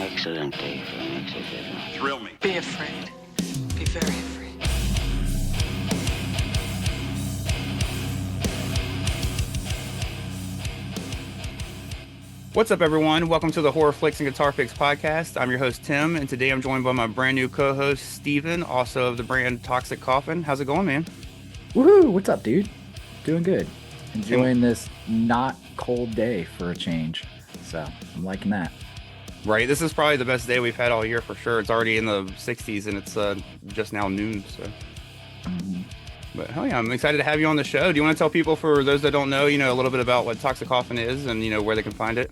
excellent day for an exorcism. Thrill me. Be afraid. Be very afraid. What's up, everyone? Welcome to the Horror Flicks and Guitar Picks podcast. I'm your host, Tim, and today I'm joined by my brand new co-host, Steven, also of the brand Toxic Coffin. How's it going, man? Woohoo! What's up, dude? Doing good. Enjoying this not cold day for a change. So I'm liking that. Right, this is probably the best day we've had all year for sure. It's already in the 60s and it's just now noon, so. But hell yeah, I'm excited to have you on the show. Do you want to tell people, for those that don't know, a little bit about what Toxic Coffin is and, where they can find it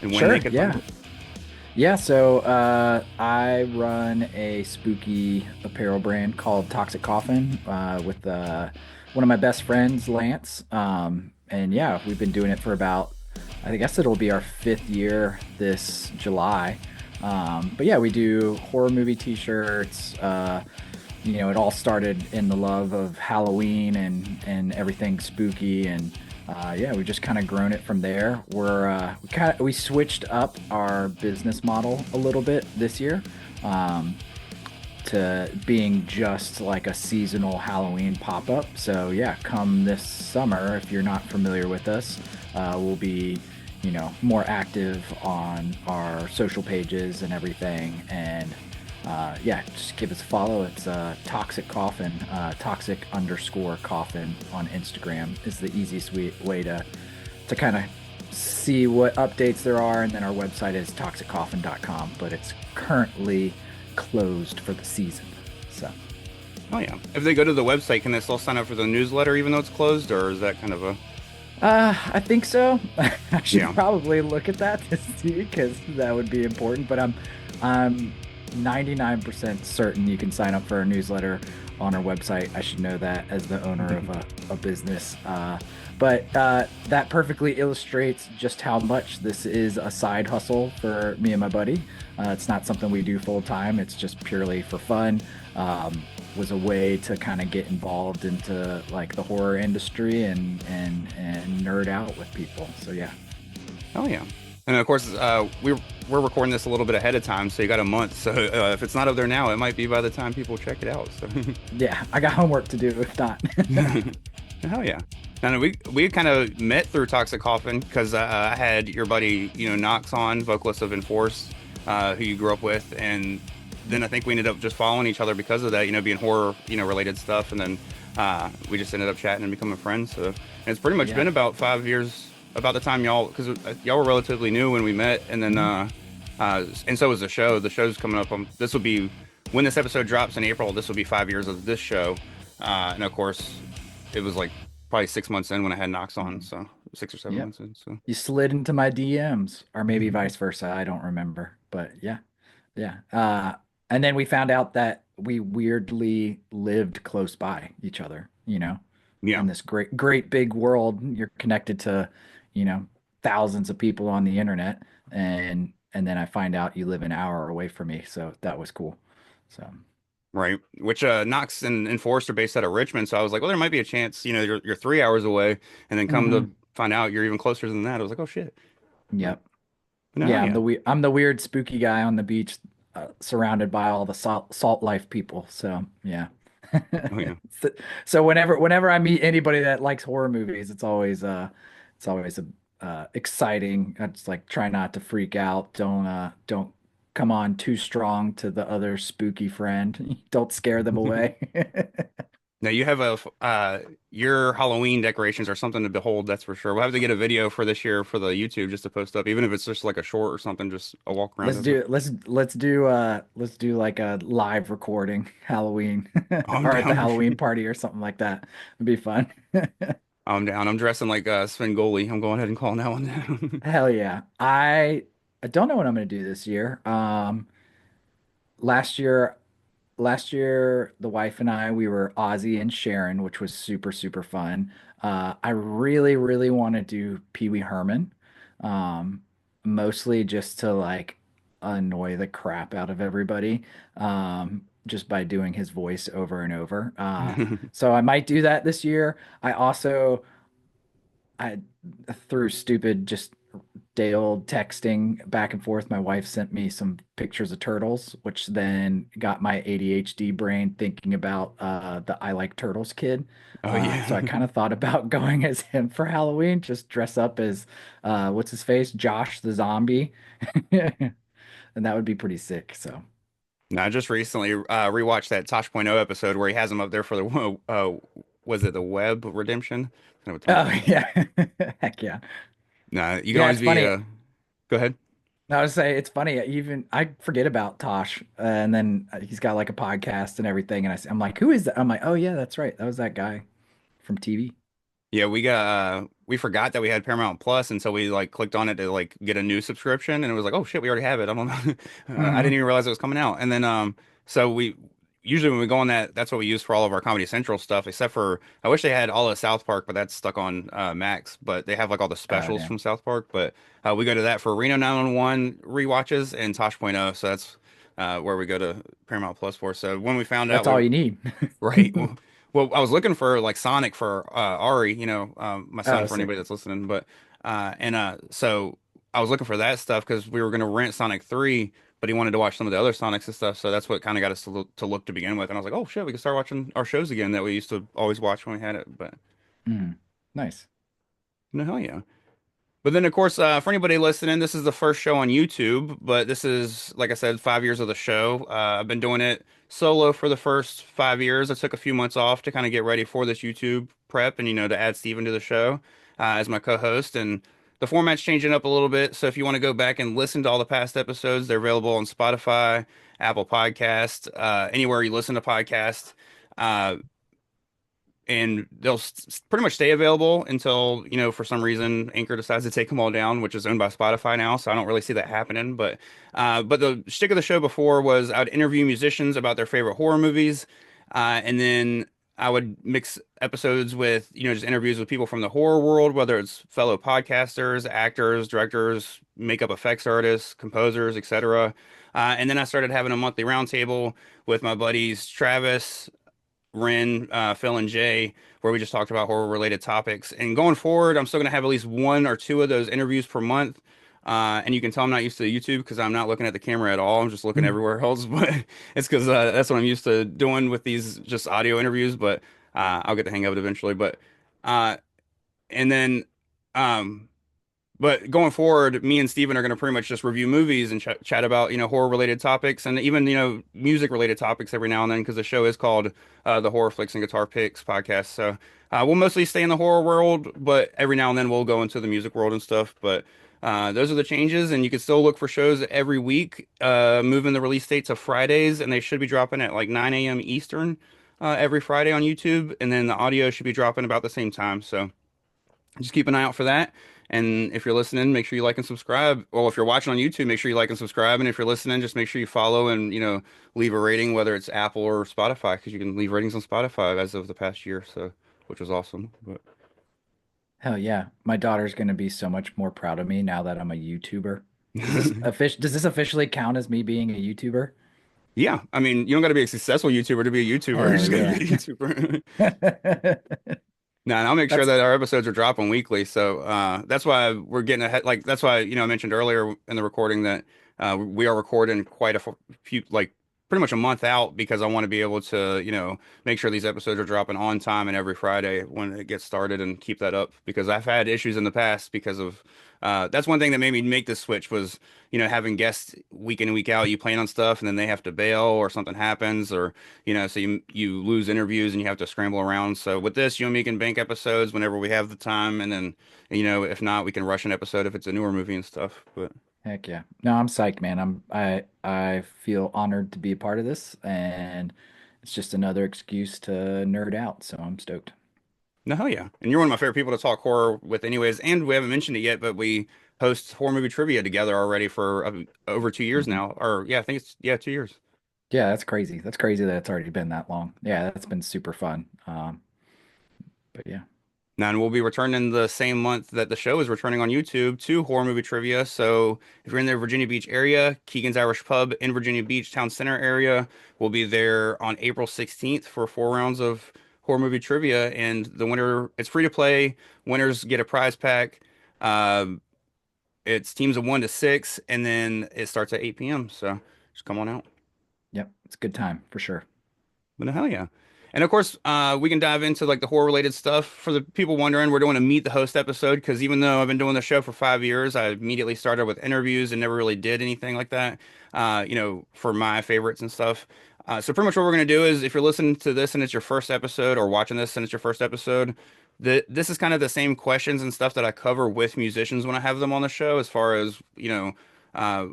and when they can find it? Yeah, so I run a spooky apparel brand called Toxic Coffin with one of my best friends, Lance. And yeah, we've been doing it for about, I guess it'll be our 5th year this July. But yeah, we do horror movie t-shirts. It all started in the love of Halloween and everything spooky, and we've just kind of grown it from there. We switched up our business model a little bit this year to being just like a seasonal Halloween pop-up. So yeah, come this summer, if you're not familiar with us, we'll be more active on our social pages and everything, and just give us a follow. It's Toxic Coffin, toxic_coffin on Instagram is the easiest way to kind of see what updates there are. And then our website is toxiccoffin.com, but it's currently closed for the season. So. Oh yeah. If they go to the website, can they still sign up for the newsletter even though it's closed, or is that kind of a... I think so. I should probably look at that to see, because that would be important, but I'm 99% certain you can sign up for our newsletter on our website. I should know that as the owner of a business. But that perfectly illustrates just how much this is a side hustle for me and my buddy. It's not something we do full time. It's just purely for fun. Was a way to kind of get involved into like the horror industry and nerd out with people. So yeah. Oh yeah. And of course, we're recording this a little bit ahead of time, so you got a month. So if it's not up there now, it might be by the time people check it out. So yeah, I got homework to do if not. Hell yeah. And we kind of met through Toxic Coffin because I had your buddy, Knox on, vocalist of Enforce, who you grew up with, and then I think we ended up just following each other because of that, being horror, related stuff, and then we just ended up chatting and becoming friends. So and it's pretty much been about 5 years. About the time because y'all were relatively new when we met, and then and so was the show. The show's coming up. This will be, when this episode drops in April, this will be 5 years of this show, and of course, it was like probably 6 months in when I had Knox on, so 6 or 7 months in. So you slid into my DMs, or maybe vice versa. I don't remember, but yeah. And then we found out that we weirdly lived close by each other. In this great big world, you're connected to thousands of people on the internet, and then I find out you live an hour away from me, so that was cool. So right, which Knox and Enforced are based out of Richmond, so I was like, well, there might be a chance, you're 3 hours away, and then come to find out you're even closer than that. I was like, oh shit. Yep. I'm the weird spooky guy on the beach, surrounded by all the salt life people. So yeah. Oh, yeah. So whenever I meet anybody that likes horror movies, it's always exciting. I just like try not to freak out. Don't come on too strong to the other spooky friend. Don't scare them away. Now you have your Halloween decorations are something to behold, that's for sure. We'll have to get a video for this year for the YouTube just to post up, even if it's just like a short or something, just a walk around. Let's do like a live recording Halloween or at the Halloween party or something like that. It'd be fun. I'm down. I'm dressing like Svengoolie. I'm going ahead and calling that one down. Hell yeah. I don't know what I'm gonna do this year. Last year, the wife and I, we were Ozzy and Sharon, which was super, super fun. I really, really want to do Pee Wee Herman, mostly just to like annoy the crap out of everybody, just by doing his voice over and over. So I might do that this year. I through stupid, just day old texting back and forth. My wife sent me some pictures of turtles, which then got my ADHD brain thinking about the I Like Turtles kid. Oh So I yeah. kind of thought about going as him for Halloween, just dress up as what's his face, Josh the zombie, and that would be pretty sick. So, No, I just recently rewatched that Tosh Point oh episode where he has him up there for the was it the Web Redemption? Kind of a tongue oh twister. yeah, heck yeah, No, you can yeah. always It's be funny. go ahead. I would say it's funny. Even I forget about Tosh, and then he's got like a podcast and everything. And I'm like, who is that? I'm like, oh yeah, that's right. That was that guy from TV. Yeah, we forgot that we had Paramount Plus until we like clicked on it to like get a new subscription and it was like, oh shit, we already have it. I don't know. I didn't Hmm. even realize it was coming out. And then so we usually when we go on that's what we use for all of our Comedy Central stuff, except for I wish they had all of South Park, but that's stuck on Max. But they have like all the Oh specials damn. from South Park. But we go to that for Reno 911 rewatches and Tosh Point oh. So that's where we go to Paramount Plus for. So when we found out That's we all you need. right. Well, I was looking for like Sonic for Ari, my son Oh, for sick. anybody that's listening. But so I was looking for that stuff because we were gonna rent Sonic 3, but he wanted to watch some of the other Sonics and stuff. So that's what kind of got us to look to begin with. And I was like, oh shit, we can start watching our shows again that we used to always watch when we had it. But Mhm. Nice. no, hell yeah. But then, of course, for anybody listening, this is the first show on YouTube, but this is, like I said, 5 years of the show. I've been doing it solo for the first 5 years. I took a few months off to kind of get ready for this YouTube prep and, to add Steven to the show as my co-host. And the format's changing up a little bit. So if you want to go back and listen to all the past episodes, they're available on Spotify, Apple Podcast, anywhere you listen to podcasts. Uh, and they'll pretty much stay available until, for some reason Anchor decides to take them all down, which is owned by Spotify now. So I don't really see that happening. But the shtick of the show before was I would interview musicians about their favorite horror movies, and then I would mix episodes with, just interviews with people from the horror world, whether it's fellow podcasters, actors, directors, makeup effects artists, composers, etc. And then I started having a monthly roundtable with my buddies Travis, Ren, Phil, and Jay, where we just talked about horror related topics. And going forward, I'm still going to have at least one or two of those interviews per month. And you can tell I'm not used to YouTube because I'm not looking at the camera at all. I'm just looking Mhm. everywhere else. But it's because that's what I'm used to doing with these just audio interviews. But I'll get the hang of it eventually. Uh, and then, um, but going forward, me and Steven are going to pretty much just review movies and chat about, horror related topics and even, music related topics every now and then because the show is called the Horror Flicks and Guitar Picks podcast. So we'll mostly stay in the horror world, but every now and then we'll go into the music world and stuff. But those are the changes, and you can still look for shows every week, moving the release date to Fridays, and they should be dropping at like 9 a.m. Eastern every Friday on YouTube, and then the audio should be dropping about the same time. So just keep an eye out for that. And if you're listening, make sure you like and subscribe. Well, if you're watching on YouTube, make sure you like and subscribe. And if you're listening, just make sure you follow and, leave a rating, whether it's Apple or Spotify, because you can leave ratings on Spotify as of the past year. So, which was awesome. But Hell yeah. My daughter's gonna be so much more proud of me now that I'm a YouTuber. Does this officially count as me being a YouTuber? yeah, I mean, you don't got to be a successful YouTuber to be a YouTuber. You Hell just got to yeah. be a YouTuber. No, and I'll make sure That's that our episodes are dropping weekly. So that's why we're getting ahead. Like that's why I mentioned earlier in the recording that we are recording quite a few, like pretty much a month out because I want to be able to make sure these episodes are dropping on time and every Friday when it gets started and keep that up because I've had issues in the past because of that's one thing that made me make this switch was having guests week in and week out. You plan on stuff and then they have to bail or something happens or so you lose interviews and you have to scramble around. So with this, you and me can bank episodes whenever we have the time, and then if not, we can rush an episode if it's a newer movie and stuff. But heck yeah. No, I'm psyched, man. I feel honored to be a part of this, and it's just another excuse to nerd out, so I'm stoked. no, hell yeah, and you're one of my favorite people to talk horror with, anyways. And we haven't mentioned it yet, but we host horror movie trivia together already for over 2 years Mhm. now. Or yeah, I think it's 2 years. Yeah, that's crazy. That's crazy that it's already been that long. Yeah, that's been super fun. But yeah. Now, and we'll be returning the same month that the show is returning on YouTube to horror movie trivia. So if you're in the Virginia Beach area, Keegan's Irish Pub in Virginia Beach Town Center area, we'll be there on April 16th for 4 rounds of horror movie trivia. And the winner, it's free to play. Winners get a prize pack. Um it's teams of 1 to 6, and then it starts at 8 p.m. So just come on out. Yep, it's a good time for sure. But hell yeah. And of course, we can dive into like the horror related stuff. For the people wondering, we're doing a meet the host episode because even though I've been doing the show for 5 years, I immediately started with interviews and never really did anything like that, for my favorites and stuff. So pretty much what we're going to do is if you're listening to this and it's your first episode or watching this and it's your first episode, this is kind of the same questions and stuff that I cover with musicians when I have them on the show as far as, uh,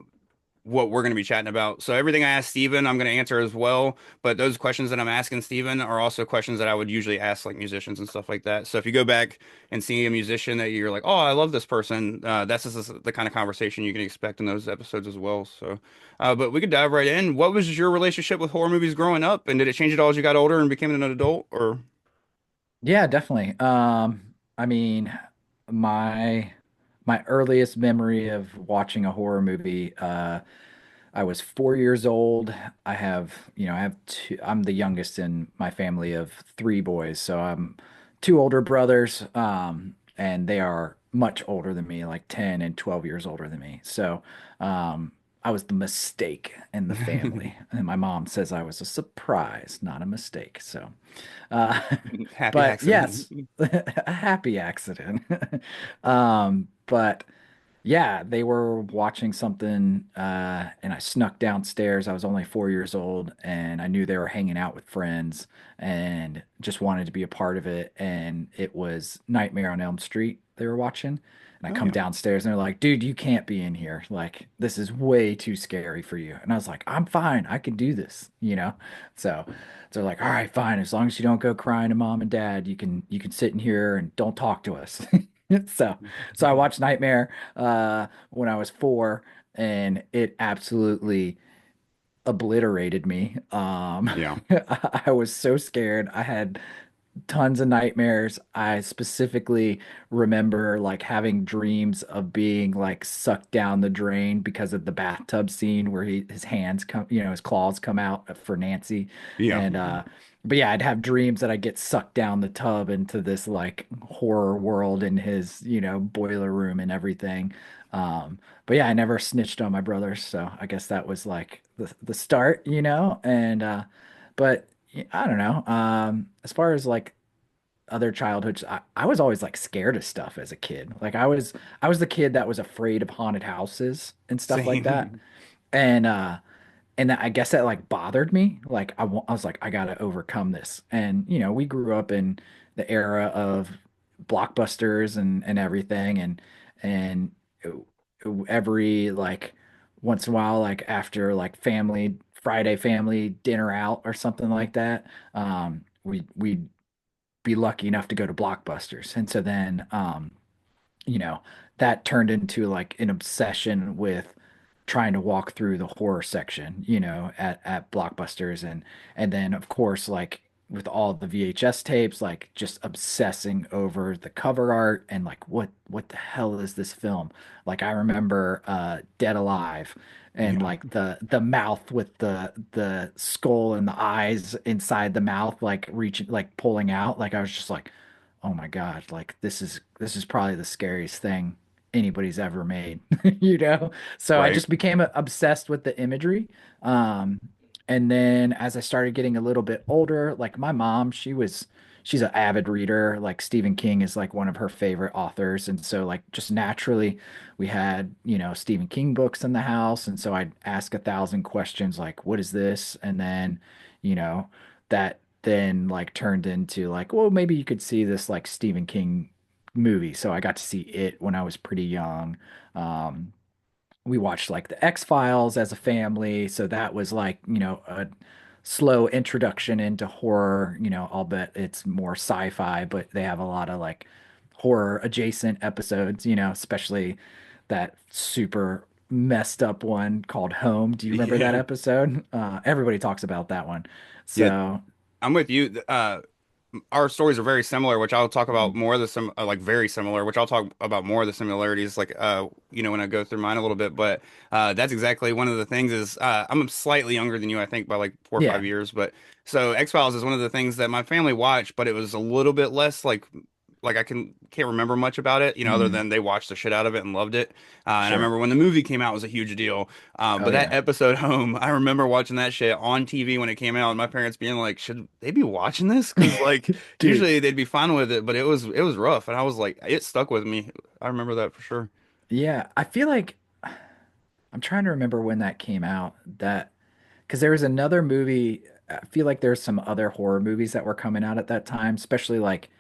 what we're going to be chatting about. So everything I ask Steven, I'm going to answer as well. But those questions that I'm asking Steven are also questions that I would usually ask like musicians and stuff like that. So if you go back and see a musician that you're like, oh, I love this person, that's just the kind of conversation you can expect in those episodes as well. So, but we could dive right in. What was your relationship with horror movies growing up, and did it change at all as you got older and became an adult? Or Yeah, definitely. I mean, my my earliest memory of watching a horror movie, I was 4 years old. I have two, I'm the youngest in my family of three boys, so I'm two older brothers, and they are much older than me, like 10 and 12 years older than me. So, I was the mistake in the family, and my mom says I was a surprise, not a mistake. So, uh, happy but accident? yes, a happy accident. But yeah, they were watching something, and I snuck downstairs. I was only 4 years old, and I knew they were hanging out with friends and just wanted to be a part of it. And it was Nightmare on Elm Street they were watching. And I Oh come yeah. downstairs and they're like, dude, you can't be in here. Like, this is way too scary for you. And I was like, I'm fine. I can do this, you know? So, so they're like, all right, fine. As long as you don't go crying to mom and dad, you can sit in here and don't talk to us. So, so I watched Nightmare when I was four, and it absolutely obliterated me. Yeah. I was so scared. I had tons of nightmares. I specifically remember like having dreams of being like sucked down the drain because of the bathtub scene where his hands come, his claws come out for Nancy. Yeah. And but yeah, I'd have dreams that I'd get sucked down the tub into this like horror world in his, boiler room and everything. But yeah, I never snitched on my brothers, so I guess that was like the start, and but I don't know. As far as like other childhoods, I was always like scared of stuff as a kid. Like I was the kid that was afraid of haunted houses and stuff like that. Same. And I guess that like bothered me. Like I was like, I gotta overcome this. And we grew up in the era of blockbusters and everything, and every like once in a while, like after like family Friday family dinner out or something like that, we'd be lucky enough to go to Blockbusters. And so then, you know, that turned into like an obsession with trying to walk through the horror section, at Blockbusters. And then of course, like with all the VHS tapes, like just obsessing over the cover art and like what the hell is this film? Like I remember Dead Alive and Yeah. like the mouth with the skull and the eyes inside the mouth like reaching like pulling out. Like I was just like, oh my God, like this is probably the scariest thing anybody's ever made, you know? So I Right. just became obsessed with the imagery. Um, and then as I started getting a little bit older, like my mom, she's an avid reader. Like Stephen King is like one of her favorite authors. And so like just naturally we had, Stephen King books in the house. And so I'd ask 1,000 questions like, what is this? And then, you know, that then like turned into like, well, maybe you could see this like Stephen King movie. So I got to see it when I was pretty young. Um, we watched like the X-Files as a family, so that was like, a slow introduction into horror. I'll bet it's more sci-fi, but they have a lot of like horror adjacent episodes, especially that super messed up one called Home. Do you remember that Yeah. episode? Everybody talks about that one. Yeah. So, I'm with you. Our stories are very similar, which I'll talk about more of the like very similar, which I'll talk about more of the similarities, like when I go through mine a little bit. But that's exactly one of the things is I'm slightly younger than you, I think, by like 4 or 5 yeah. years. But so X-Files is one of the things that my family watched, but it was a little bit less like like I can't remember much about it, other Mm, than they watched the shit out of it and loved it. And I sure. remember when the movie came out, it was a huge deal. Oh But that yeah. episode home, I remember watching that shit on TV when it came out, and my parents being like, "Should they be watching this?" Because like Dude, usually they'd be fine with it, but it was rough, and I was like, it stuck with me. I remember that for sure. yeah, I feel like I'm trying to remember when that came out. That because there was another movie. I feel like there's some other horror movies that were coming out at that time, especially like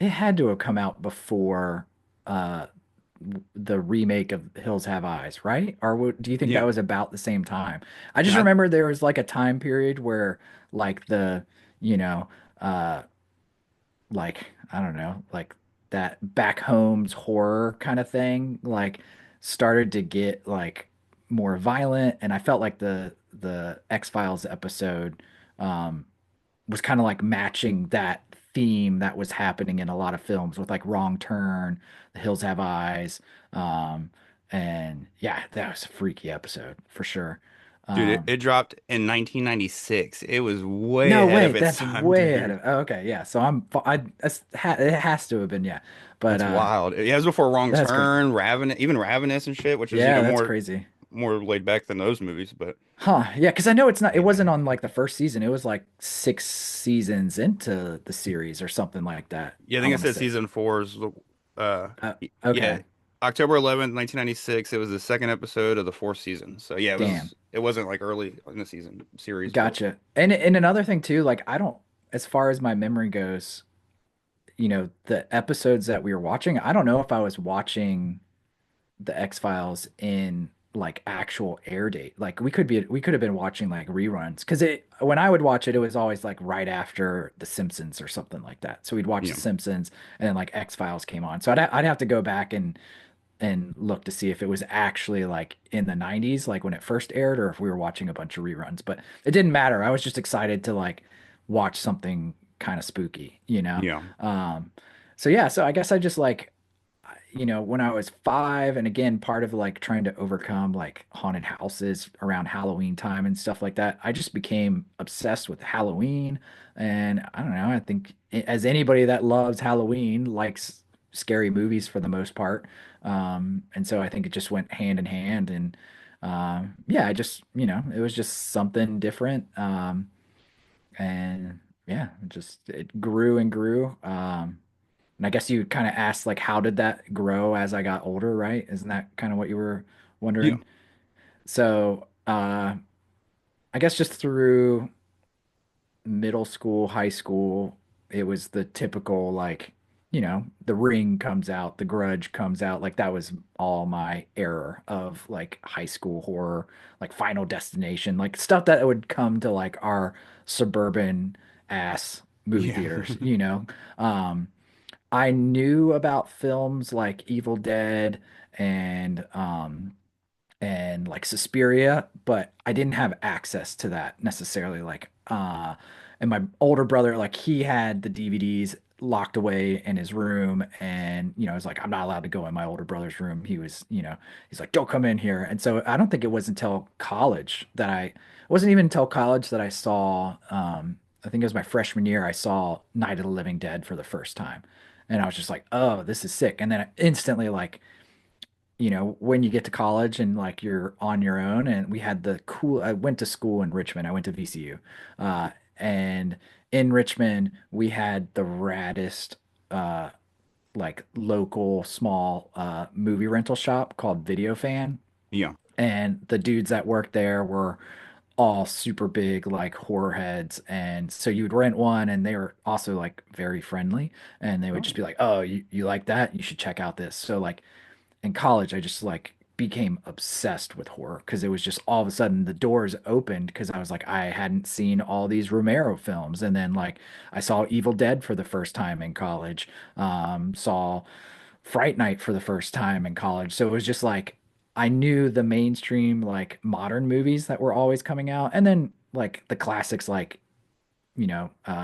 it had to have come out before uh the remake of Hills Have Eyes, right? Or do you think that Yeah, was about the same time? I just yeah, remember there was like a time period where like you know, uh like I don't know, like that back home's horror kind of thing like started to get like more violent, and I felt like the X-Files episode um was kind of like matching that theme that was happening in a lot of films with like Wrong Turn, The Hills Have Eyes, um and yeah, that was a freaky episode for sure. dude, it, um it dropped in 1996. It was way no ahead way, of its that's time, way ahead dude. of, oh, okay, yeah, so it has to have been, yeah, but That's wild. Yeah, it was before Wrong that's crazy. Turn, Ravenous, even Ravenous and shit, which is Yeah, even that's more crazy. more laid back than those movies. But Huh. Yeah, because I know it yeah, wasn't on like the first season. It was like 6 seasons into the series or something like that, yeah, I I think it want to said say. season four is yeah, Okay. October 11th, 1996. It was the second episode of the fourth season. So yeah, Damn. it wasn't like early in the season series, but Gotcha. And another thing too, like I don't, as far as my memory goes, the episodes that we were watching, I don't know if I was watching the X-Files in like actual air date. Like we could have been watching like reruns because it when I would watch it, it was always like right after The Simpsons or something like that. So we'd watch you The know, Simpsons and then like X-Files came on. So I'd have to go back and look to see if it was actually like in the 90s, like when it first aired, or if we were watching a bunch of reruns. But it didn't matter. I was just excited to like watch something kind of spooky, you know? yeah, So yeah, so I guess I just like, when I was 5, and again, part of like trying to overcome like haunted houses around Halloween time and stuff like that, I just became obsessed with Halloween. And I don't know, I think as anybody that loves Halloween likes scary movies for the most part. And so I think it just went hand in hand. And yeah, I just, it was just something different. And yeah, it grew and grew. And I guess you kind of asked like how did that grow as I got older, right? Isn't that kind of what you were yeah, wondering? So, I guess just through middle school, high school, it was the typical like, The Ring comes out, The Grudge comes out. Like that was all my era of like high school horror, like Final Destination, like stuff that would come to like our suburban ass movie yeah, theaters, you know? Um, I knew about films like Evil Dead and like Suspiria, but I didn't have access to that necessarily. And my older brother, like he had the DVDs locked away in his room, and I was like, I'm not allowed to go in my older brother's room. He's like, don't come in here. And so I don't think it was until college it wasn't even until college that I saw, I think it was my freshman year, I saw Night of the Living Dead for the first time. And I was just like, oh, this is sick. And then I instantly like, when you get to college and like you're on your own, and we had I went to school in Richmond. I went to VCU. And in Richmond, we had the raddest, uh, like local small, movie rental shop called Video Fan. yeah. And the dudes that worked there were all super big, like horror heads. And so you would rent one, and they were also like very friendly. And they would just Oh, be like, oh, you like that? You should check out this. So like, in college, I just like became obsessed with horror because it was just all of a sudden the doors opened because I was like, I hadn't seen all these Romero films. And then like I saw Evil Dead for the first time in college, saw Fright Night for the first time in college. So it was just like I knew the mainstream like modern movies that were always coming out, and then like the classics like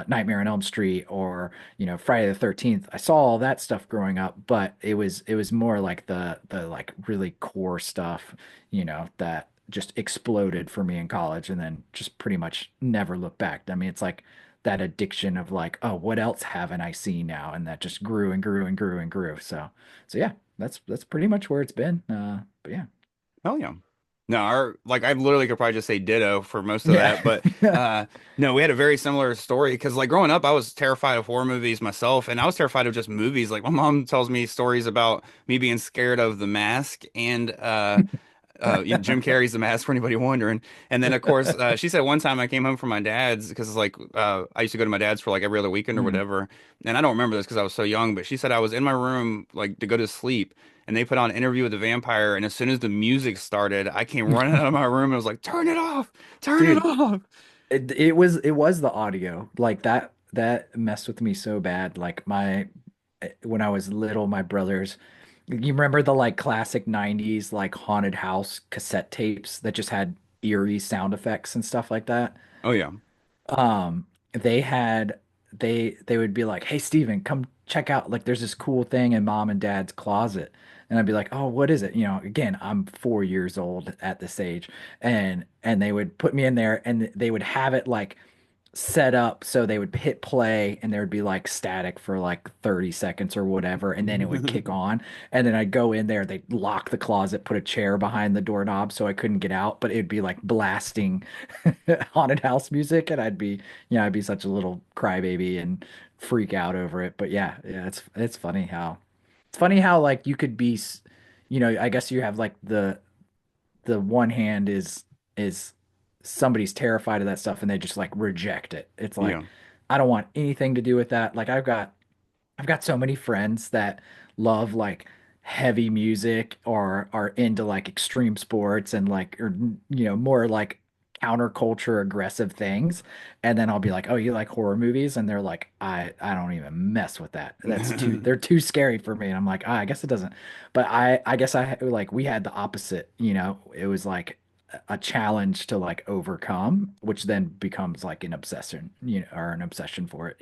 Nightmare on Elm Street, or, Friday the 13th. I saw all that stuff growing up, but it was more like the like really core stuff, that just exploded for me in college and then just pretty much never looked back. I mean, it's like that addiction of like, oh, what else haven't I seen now? And that just grew and grew and grew and grew. So yeah, that's pretty much where it's been. But yeah. Oh yeah. No, our like I literally could probably just say ditto for most of Yeah. that, but no, we had a very similar story because like growing up, I was terrified of horror movies myself, and I was terrified of just movies. Like my mom tells me stories about me being scared of The Mask and Jim Carrey's The Mask for anybody wondering. And then of course, she said one time I came home from my dad's because like I used to go to my dad's for like every other weekend or Mm. whatever, and I don't remember this because I was so young, but she said I was in my room like to go to sleep and they put on Interview with the Vampire, and as soon as the music started, I came running out of my room and was like, "Turn it off! Turn it Dude, off!" it was the audio. Like that messed with me so bad. Like my when I was little, my brothers, you remember the like classic 90s like haunted house cassette tapes that just had eerie sound effects and stuff like that? Oh yeah, They had they would be like, "Hey Steven, come check out like there's this cool thing in mom and dad's closet." And I'd be like, "Oh, what is it?" Again, I'm 4 years old at this age, and they would put me in there, and they would have it like set up so they would hit play and there would be like static for like 30 seconds or whatever, and then it would kick on, and then I'd go in there, they'd lock the closet, put a chair behind the doorknob so I couldn't get out, but it'd be like blasting haunted house music, and I'd be such a little crybaby and freak out over it. But yeah, it's funny how like you could be I guess you have like the one hand is somebody's terrified of that stuff and they just like reject it. It's like yeah, I don't want anything to do with that. Like I've got so many friends that love like heavy music or are into like extreme sports and like or more like counterculture aggressive things, and then I'll be like, "Oh, you like horror movies?" And they're like, I don't even mess with that. They're too scary for me." And I'm like, "Ah, I guess it doesn't." But I guess I like we had the opposite, it was like a challenge to like overcome, which then becomes like an obsession, or an obsession for it,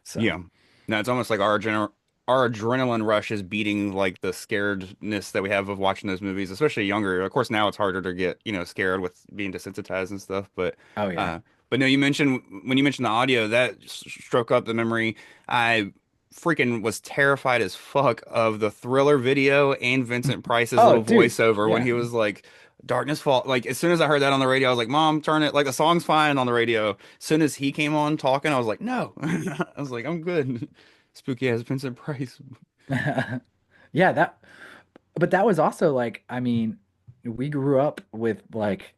so. yeah. No, it's almost like our adrenaline rush is beating like the scaredness that we have of watching those movies, especially younger. Of course, now it's harder to get scared with being desensitized and stuff, but Oh yeah. uh, but no, you mentioned when you mentioned the audio that struck up the memory. I freaking was terrified as fuck of the Thriller video and Vincent Price's Oh little dude, voiceover when yeah. he was like, "Darkness Fall." Like as soon as I heard that on the radio, I was like, "Mom, turn it." Like the song's fine on the radio. As soon as he came on talking, I was like, "No." I was like, "I'm good." Spooky ass Vincent Price. Yeah, but that was also like, I mean, we grew up with like,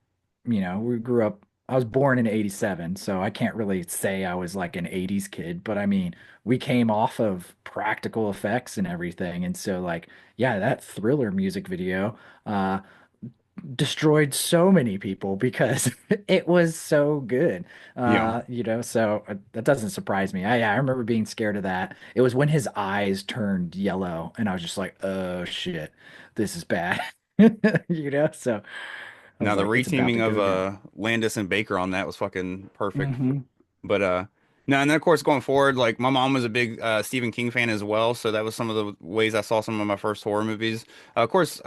I was born in 87, so I can't really say I was like an 80s kid, but I mean, we came off of practical effects and everything. And so like, yeah, that Thriller music video, destroyed so many people because it was so good. Yeah. So that doesn't surprise me. Yeah, I remember being scared of that. It was when his eyes turned yellow and I was just like, "Oh shit, this is bad." So I Now was the like, it's about to reteaming of go down. Landis and Baker on that was fucking perfect. Hmm. But no, and then of course going forward, like my mom was a big Stephen King fan as well, so that was some of the ways I saw some of my first horror movies. Of course,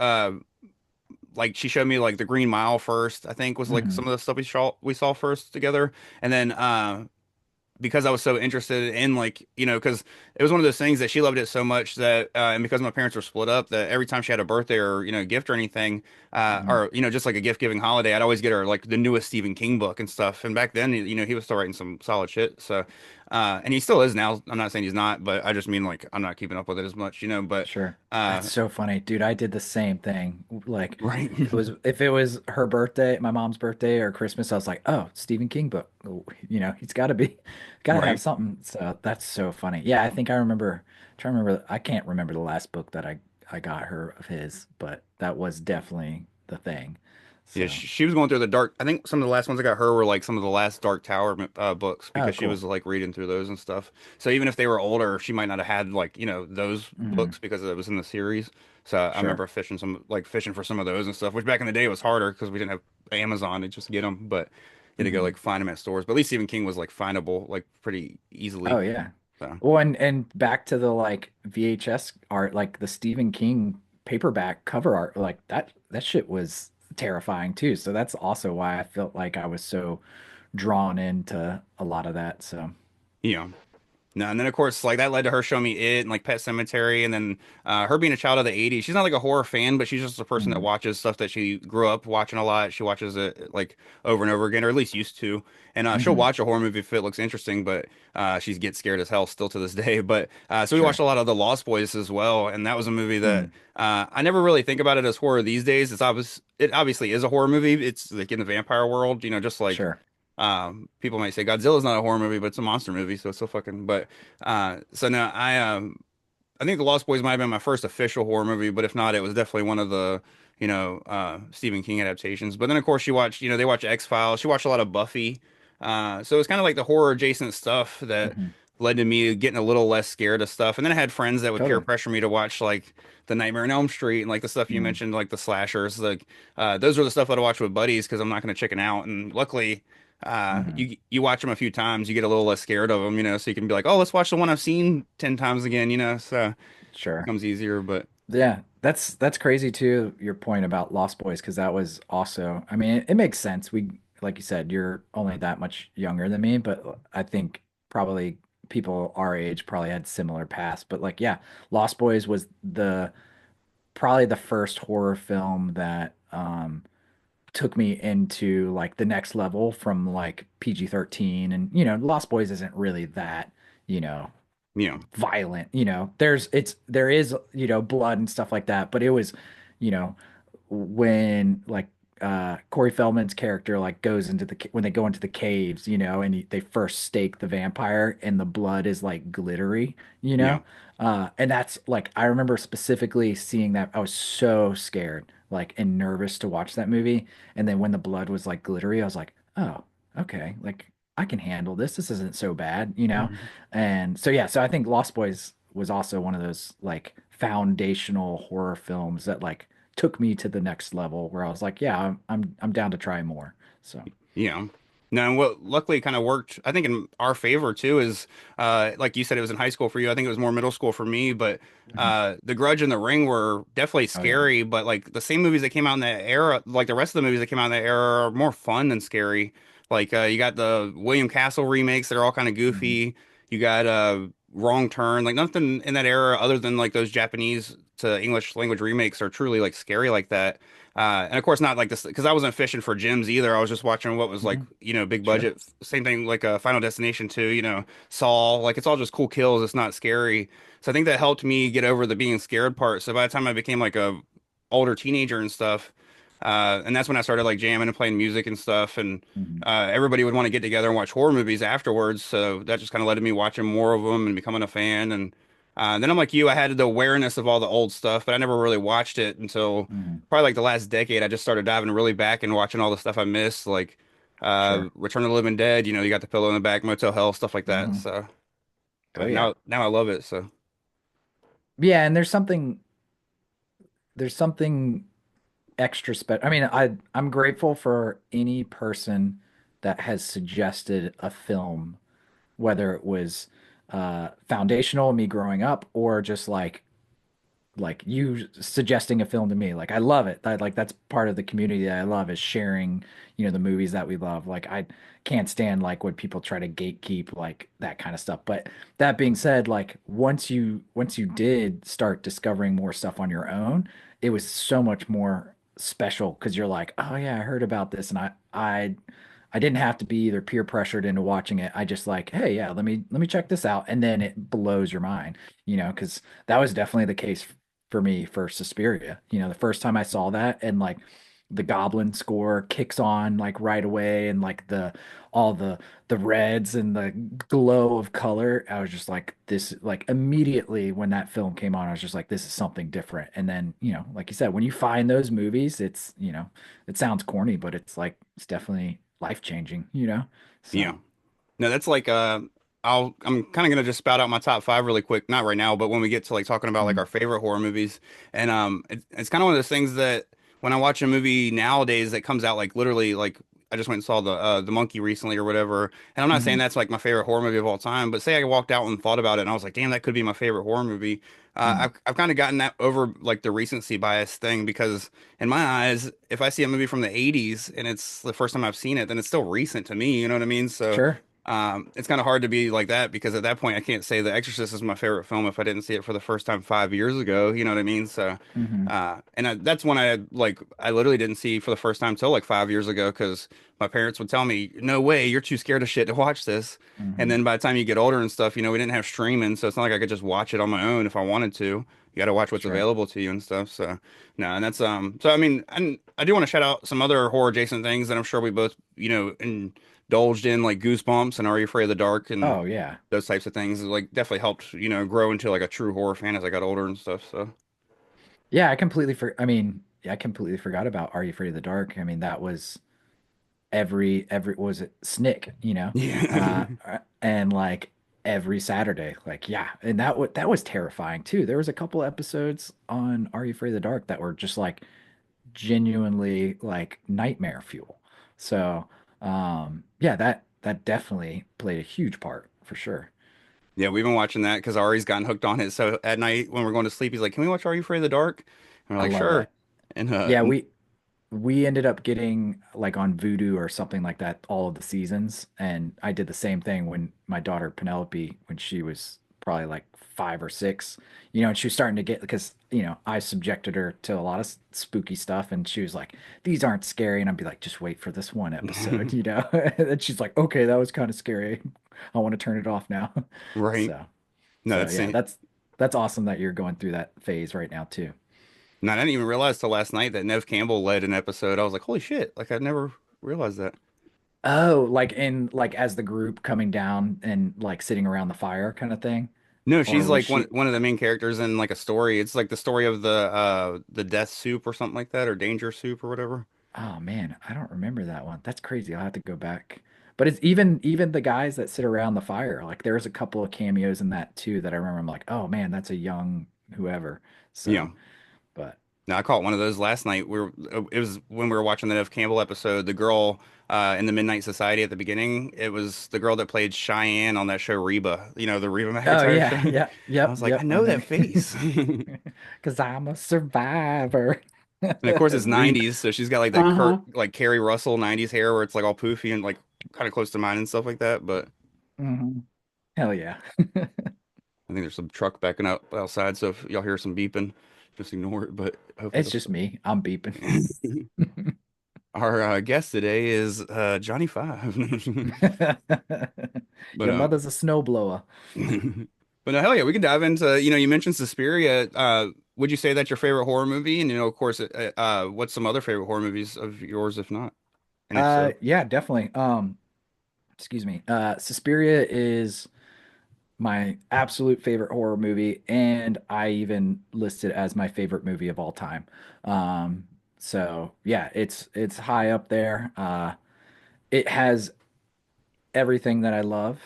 like she showed me like The Green Mile first, I think was like some Hmm. of the stuff we saw first together. And then because I was so interested in like, because it was one of those things that she loved it so much that, and because my parents were split up, that every time she had a birthday or, gift or anything, Hmm. or, just like a gift giving holiday, I'd always get her like the newest Stephen King book and stuff. And back then, he was still writing some solid shit. So, and he still is now. I'm not saying he's not, but I just mean like, I'm not keeping up with it as much, but, Sure. uh, That's so funny, dude. I did the same thing. Like, right. if it was her birthday, my mom's birthday or Christmas, I was like, "Oh, Stephen King book." He's got to got to have Right. something. So that's so funny. Yeah, I think I remember. Trying to remember. I can't remember the last book that I got her of his, but that was definitely the thing. Yeah, So, she was going through the dark. I think some of the last ones I got her were like some of the last Dark Tower books oh, because she cool. was like reading through those and stuff. So even if they were older, she might not have had like those Hmm. books because it was in the series. So I Sure. remember fishing for some of those and stuff, which back in the day was harder because we didn't have Amazon to just get them, but you had to go Hmm. like find them at stores. But at least Stephen King was like findable like pretty Oh easily. yeah. So Well, and back to the like VHS art, like the Stephen King paperback cover art, like that shit was terrifying too. So that's also why I felt like I was so drawn into a lot of that. So Yeah. No, and then of course, like that led to her showing me It and like Pet Cemetery, and then her being a child of the '80s. She's not like a horror fan, but she's just a person that Mhm. watches stuff that she grew up watching a lot. She watches it like over and over again, or at least used to. And she'll Mhm. watch a horror movie if it looks interesting, but she gets scared as hell still to this day. But so we watched Sure. a lot of The Lost Boys as well, and that was a movie that Mm. I never really think about it as horror these days. It obviously is a horror movie. It's like in the vampire world, just like. Sure. People might say Godzilla's not a horror movie, but it's a monster movie, so it's so fucking. But so no, I think The Lost Boys might have been my first official horror movie, but if not, it was definitely one of the Stephen King adaptations. But then of course she watched, they watch X-Files. She watched a lot of Buffy. So it's kind of like the horror adjacent stuff that Mhm. led to me getting a little less scared of stuff. And then I had friends that would peer Totally. pressure me to watch like the Nightmare on Elm Street and like the stuff you Mm. mentioned, like the slashers. Like those were the stuff that I watch with buddies because I'm not going to chicken out. And luckily, Mhm. you watch them a few times, you get a little less scared of them, so you can be like, oh, let's watch the one I've seen 10 times again, so it Sure. becomes easier. But Yeah, that's crazy too, your point about Lost Boys, because that was also, I mean, it makes sense. Like you said, you're only that much younger than me, but I think probably people our age probably had similar paths. But like, yeah, Lost Boys was the probably the first horror film that took me into like the next level from like PG-13. And Lost Boys isn't really that, you know, you know, violent. There is, blood and stuff like that, but it was, you know, when like Corey Feldman's character like goes into when they go into the caves, and they first stake the vampire and the blood is like glittery, yeah, and that's like I remember specifically seeing that. I was so scared, like, and nervous to watch that movie. And then when the blood was like glittery, I was like, oh, okay, like I can handle this. This isn't so bad. Mhm. And so yeah, so I think Lost Boys was also one of those like foundational horror films that like took me to the next level where I was like, yeah, I'm down to try more. So, yeah. No, and what luckily kind of worked, I think, in our favor too, is like you said, it was in high school for you. I think it was more middle school for me, but mhm. The Grudge and The Ring were definitely Oh yeah. scary, but like the same movies that came out in that era, like the rest of the movies that came out in that era are more fun than scary. Like you got the William Castle remakes that are all kind of Mhm. goofy. You got Wrong Turn, like nothing in that era other than like those Japanese to English language remakes are truly like scary like that. And of course, not like this because I wasn't fishing for gems either. I was just watching what was like, Mhm. big Sure. budget. Same thing like Final Destination 2, Saw. Like it's all just cool kills. It's not scary. So I think that helped me get over the being scared part. So by the time I became like a older teenager and stuff, and that's when I started like jamming and playing music and stuff. And Mhm. everybody would want to get together and watch horror movies afterwards. So that just kind of led to me watching more of them and becoming a fan. And then I'm like you, I had the awareness of all the old stuff, but I never really watched it until Mhm. probably like the last decade. I just started diving really back and watching all the stuff I missed, like Sure. Return of the Living Dead. You got the pillow in the back, Motel Hell, stuff like that. Mhm. So, Oh but yeah. now I love it. So, Yeah, and there's something extra special. I mean, I'm grateful for any person that has suggested a film, whether it was foundational, me growing up, or just like you suggesting a film to me. Like I love it. Like that's part of the community that I love is sharing, the movies that we love. Like I can't stand like when people try to gatekeep like that kind of stuff. But that being said, like once you did start discovering more stuff on your own, it was so much more special because you're like, oh yeah, I heard about this, and I didn't have to be either peer pressured into watching it. I just like, hey, yeah, let me check this out, and then it blows your mind, because that was definitely the case for me for Suspiria. The first time I saw that and like the Goblin score kicks on like right away and like all the reds and the glow of color, I was just like this like immediately when that film came on, I was just like this is something different. And then, like you said, when you find those movies, it sounds corny, but it's definitely life-changing. So, yeah. No, that's like I'm kind of gonna just spout out my top five really quick. Not right now, but when we get to like talking about like mm, our favorite horror movies, and it's kind of one of those things that when I watch a movie nowadays that comes out like literally like I just went and saw the Monkey recently or whatever, and I'm not saying mhm, that's like my favorite horror movie of all time, but say I walked out and thought about it and I was like, damn, that could be my favorite horror movie. mm, I've kind of gotten that over like the recency bias thing because in my eyes, if I see a movie from the '80s and it's the first time I've seen it, then it's still recent to me. You know what I mean? So sure. it's kind of hard to be like that because at that point I can't say The Exorcist is my favorite film if I didn't see it for the first time 5 years ago. You know what I mean? So, Hmm. that's when I literally didn't see for the first time till like 5 years ago because my parents would tell me, "No way, you're too scared of shit to watch this." And Hmm. then by the time you get older and stuff, we didn't have streaming, so it's not like I could just watch it on my own if I wanted to. You got to watch what's Sure. available to you and stuff. So, no, and that's so I mean, and I do want to shout out some other horror adjacent things that I'm sure we both, indulged in, like Goosebumps and Are You Afraid of the Dark and Oh yeah. those types of things. It, like definitely helped, grow into like a true horror fan as I got older and stuff. So, Yeah, I mean, yeah, I completely forgot about Are You Afraid of the Dark? I mean, that was every was it Snick, yeah. and like every Saturday, like yeah, and that was terrifying too. There was a couple episodes on Are You Afraid of the Dark that were just like genuinely like nightmare fuel. So, yeah, that definitely played a huge part for sure. Yeah, we've been watching that because Ari's gotten hooked on it. So at night when we're going to sleep, he's like, "Can we watch Are You Afraid of the Dark?" And we're I like, love "Sure." that. And Yeah, we ended up getting like on Vudu or something like that all of the seasons, and I did the same thing when my daughter Penelope, when she was probably like 5 or 6, and she was starting to get, because I subjected her to a lot of spooky stuff, and she was like, "These aren't scary," and I'd be like, "Just wait for this one episode," and she's like, "Okay, that was kind of scary. I want to turn it off now." right. So, No, so that's yeah, it. that's awesome that you're going through that phase right now too. No, I didn't even realize till last night that Nev Campbell led an episode. I was like, "Holy shit!" Like I never realized that. Oh, like as the group coming down and like sitting around the fire kind of thing? No, she's Or was like one she? one of the main characters in like a story. It's like the story of the Death Soup or something like that, or Danger Soup or whatever. Oh man, I don't remember that one. That's crazy. I'll have to go back. But it's even the guys that sit around the fire. Like there's a couple of cameos in that too that I remember. I'm like, oh man, that's a young whoever. Yeah. So, but No, I caught one of those last night. It was when we were watching the Nev Campbell episode. The girl in the Midnight Society at the beginning. It was the girl that played Cheyenne on that show Reba. The Reba oh McEntire show. yeah, yeah, I yep, was like, I yep. I know know. that face. And Because I'm a survivor. of course it's Reba. 90s, so she's got like that Uh-huh. Kurt, like Carrie Russell 90s hair where it's like all poofy and like kind of close to mine and stuff like that. But Mhm. Hell yeah. I think there's some truck backing up outside, so if y'all hear some beeping, just ignore it. But hopefully It's it'll just stop. me. I'm beeping. Our guest today is Johnny Five. But Your mother's a snowblower. but no, hell yeah, we can dive into, you mentioned Suspiria. Would you say that's your favorite horror movie? And of course, what's some other favorite horror movies of yours, if not? And if so, Yeah, definitely. Excuse me. Suspiria is my absolute favorite horror movie, and I even listed it as my favorite movie of all time. So yeah, it's high up there. It has everything that I love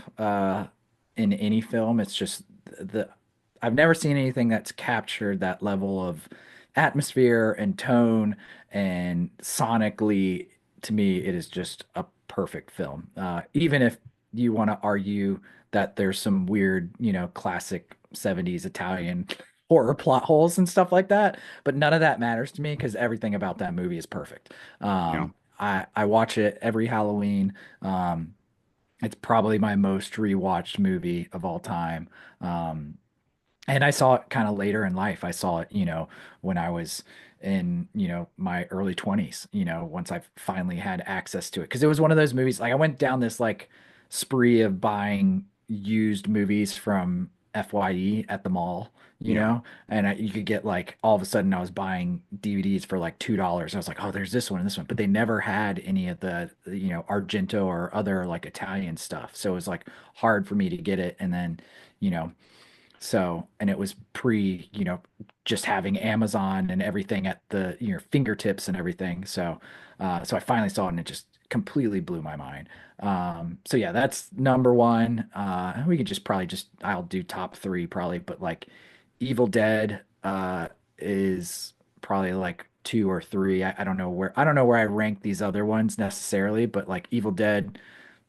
in any film. It's just the I've never seen anything that's captured that level of atmosphere and tone and sonically. To me, it is just a perfect film. Even if you want to argue that there's some weird, classic 70s Italian horror plot holes and stuff like that, but none of that matters to me because everything about that movie is perfect. you know, I watch it every Halloween. It's probably my most rewatched movie of all time. Um, and I saw it kind of later in life. I saw it, when I was in, my early 20s, once I finally had access to it. Because it was one of those movies, like I went down this like spree of buying used movies from FYE at the mall, yeah, and you could get like all of a sudden I was buying DVDs for like $2. I was like, oh, there's this one and this one, but they never had any of the, Argento or other like Italian stuff. So it was like hard for me to get it. And then, you know, and it was pre, just having Amazon and everything at the, fingertips and everything. So I finally saw it and it just completely blew my mind. So yeah, that's number one. We could just probably just, I'll do top three probably, but like Evil Dead, is probably like two or three. I don't know where I rank these other ones necessarily, but like Evil Dead,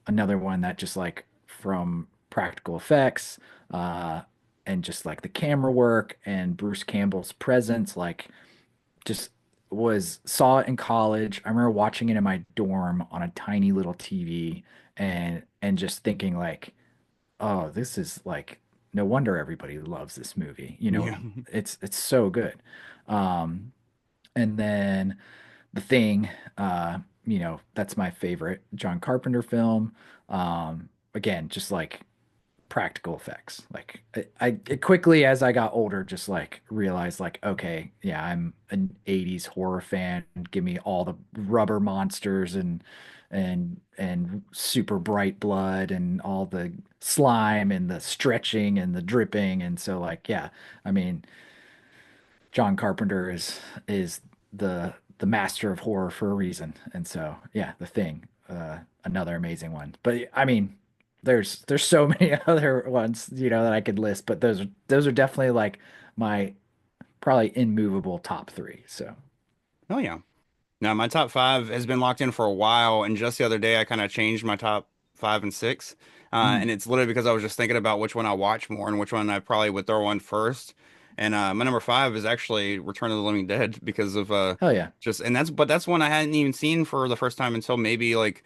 another one that just like from practical effects, uh, and just like the camera work and Bruce Campbell's presence, like just was saw it in college. I remember watching it in my dorm on a tiny little TV and just thinking like, oh, this is like no wonder everybody loves this movie. Yeah. It's so good. Um, and then The Thing, that's my favorite John Carpenter film. Again, just like practical effects. Like it quickly as I got older, just like realized like, okay, yeah, I'm an 80s horror fan. Give me all the rubber monsters and super bright blood and all the slime and the stretching and the dripping. And so like, yeah, I mean, John Carpenter is the master of horror for a reason. And so, yeah, The Thing, another amazing one. But I mean, there's so many other ones, that I could list, but those are definitely like my probably immovable top three. So, Oh yeah. Now my top five has been locked in for a while, and just the other day I kind of changed my top five and six. mm, And it's literally because I was just thinking about which one I watch more and which one I probably would throw on first. And my number five is actually Return of the Living Dead because of hell yeah. just and that's one I hadn't even seen for the first time until maybe like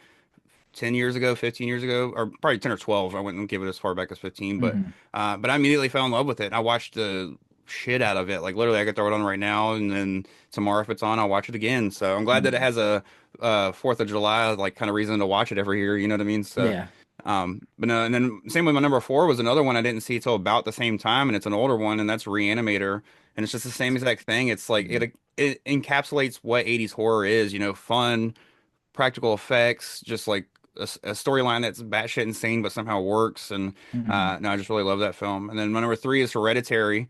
10 years ago, 15 years ago, or probably 10 or 12. I wouldn't give it as far back as 15, Hmm. but I immediately fell in love with it. I watched the shit out of it. Like literally I could throw it on right now and then tomorrow if it's on, I'll watch it again. So I'm glad that it Hmm. has a 4th of July like kind of reason to watch it every year, you know what I mean? So Yeah. but no, and then same with my number four was another one I didn't see till about the same time, and it's an older one, and that's Reanimator, and it's just the same exact thing. It's like Mhm. it encapsulates what 80s horror is, fun, practical effects, just like a storyline that's batshit insane but somehow works. And Hmm. no, I just really love that film. And then my number three is Hereditary,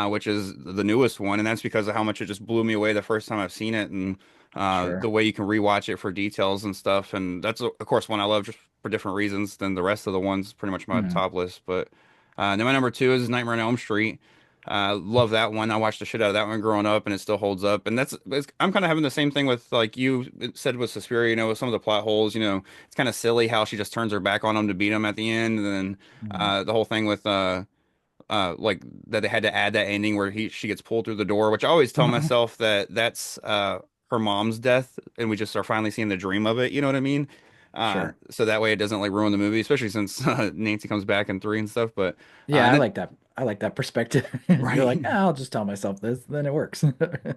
which is the newest one, and that's because of how much it just blew me away the first time I've seen it, and the Sure. way you can rewatch it for details and stuff. And that's of course one I love just for different reasons than the rest of the ones. Pretty much my Hmm. top list, but then my number two is Nightmare on Elm Street. Love that one. I watched the shit out of that one growing up, and it still holds up. And I'm kind of having the same thing with like you said with Suspiria. With some of the plot holes. It's kind of silly how she just turns her back on him to beat him at the end, and then Hmm. the whole thing with like that they had to add that ending where she gets pulled through the door, which I always tell myself that that's her mom's death, and we just are finally seeing the dream of it. You know what I mean? Sure. So that way it doesn't like ruin the movie, especially since Nancy comes back in three and stuff. But Yeah, and I then like that. I like that perspective. You're right. like, "Ah, I'll just tell myself this, then it works."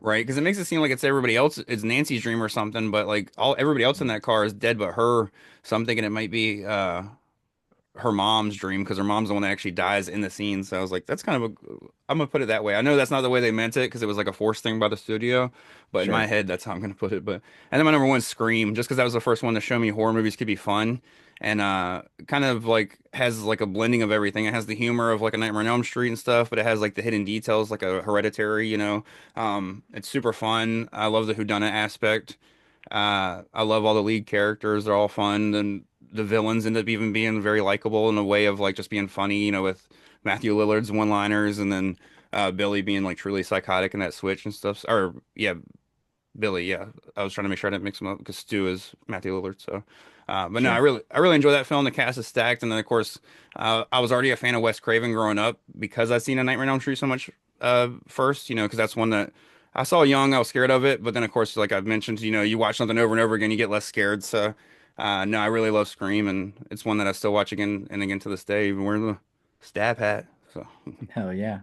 Right, because it makes it seem like it's everybody else, it's Nancy's dream or something, but like all everybody else in that car is dead but her. So I'm thinking it might be her mom's dream because her mom's the one that actually dies in the scene. So I was like, that's kind of I'm gonna put it that way. I know that's not the way they meant it because it was like a forced thing by the studio, but in my Sure. head, that's how I'm gonna put it. But and then my number one, Scream, just because that was the first one to show me horror movies could be fun and kind of like has like a blending of everything. It has the humor of like a Nightmare on Elm Street and stuff, but it has like the hidden details like a Hereditary. It's super fun. I love the whodunit aspect. I love all the lead characters. They're all fun. And the villains end up even being very likable in a way of like just being funny, with Matthew Lillard's one-liners and then Billy being like truly psychotic in that switch and stuff. Or yeah, Billy, yeah. I was trying to make sure I didn't mix them up because Stu is Matthew Lillard. So, but no, I Sure. really, I really enjoy that film. The cast is stacked, and then of course, I was already a fan of Wes Craven growing up because I'd seen A Nightmare on Elm Street so much first. Because that's one that I saw young. I was scared of it, but then of course, like I've mentioned, you watch something over and over again, you get less scared. So, no, I really love Scream, and it's one that I still watch again and again to this day, even wearing the stab hat. So, Hell yeah.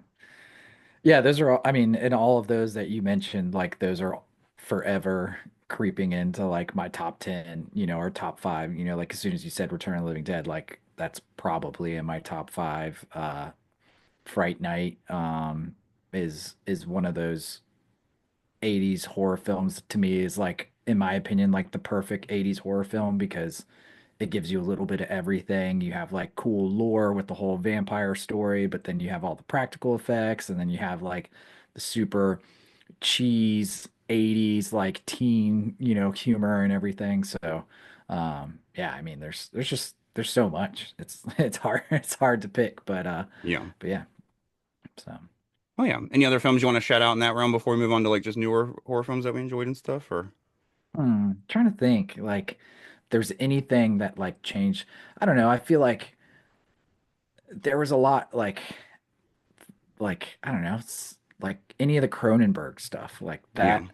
Yeah, those are all, I mean, and all of those that you mentioned, like those are forever creeping into like my top 10, or top five, like as soon as you said Return of the Living Dead, like that's probably in my top five. Fright Night, is one of those 80s horror films to me is like, in my opinion, like the perfect 80s horror film because it gives you a little bit of everything. You have like cool lore with the whole vampire story, but then you have all the practical effects, and then you have like the super cheese 80s like teen, humor and everything. So, yeah, I mean, there's so much. It's hard it's hard to pick, yeah. but yeah. So, Oh yeah. Any other films you want to shout out in that realm before we move on to like just newer horror films that we enjoyed and stuff? Or trying to think like there's anything that like changed. I don't know. I feel like there was a lot like I don't know, it's like any of the Cronenberg stuff like yeah, that.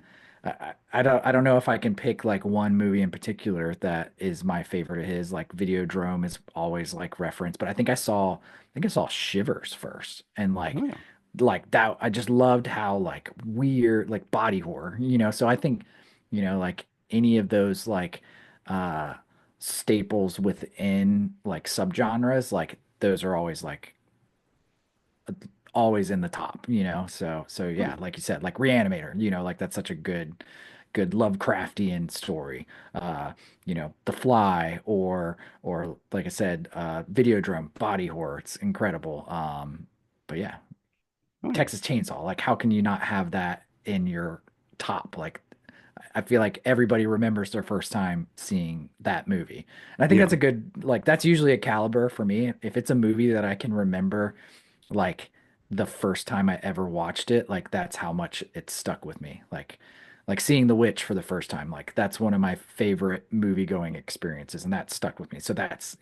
I don't know if I can pick like one movie in particular that is my favorite of his. Like Videodrome is always like reference, but I think I saw Shivers first, and Oh yeah. like that I just loved how like weird like body horror, So I think, like any of those like uh staples within like subgenres, like those are always in the top, So Oh yeah, yeah. like you said, like Reanimator, like that's such a good Lovecraftian story. The Fly or like I said, Videodrome, body horror, it's incredible. But yeah, Oh yeah. Texas Chainsaw, like how can you not have that in your top? Like I feel like everybody remembers their first time seeing that movie. And I think Yeah. that's a good, like, that's usually a caliber for me. If it's a movie that I can remember, like, the first time I ever watched it, like, that's how much it stuck with me. Like seeing The Witch for the first time, like, that's one of my favorite movie going experiences, and that stuck with me. So that's,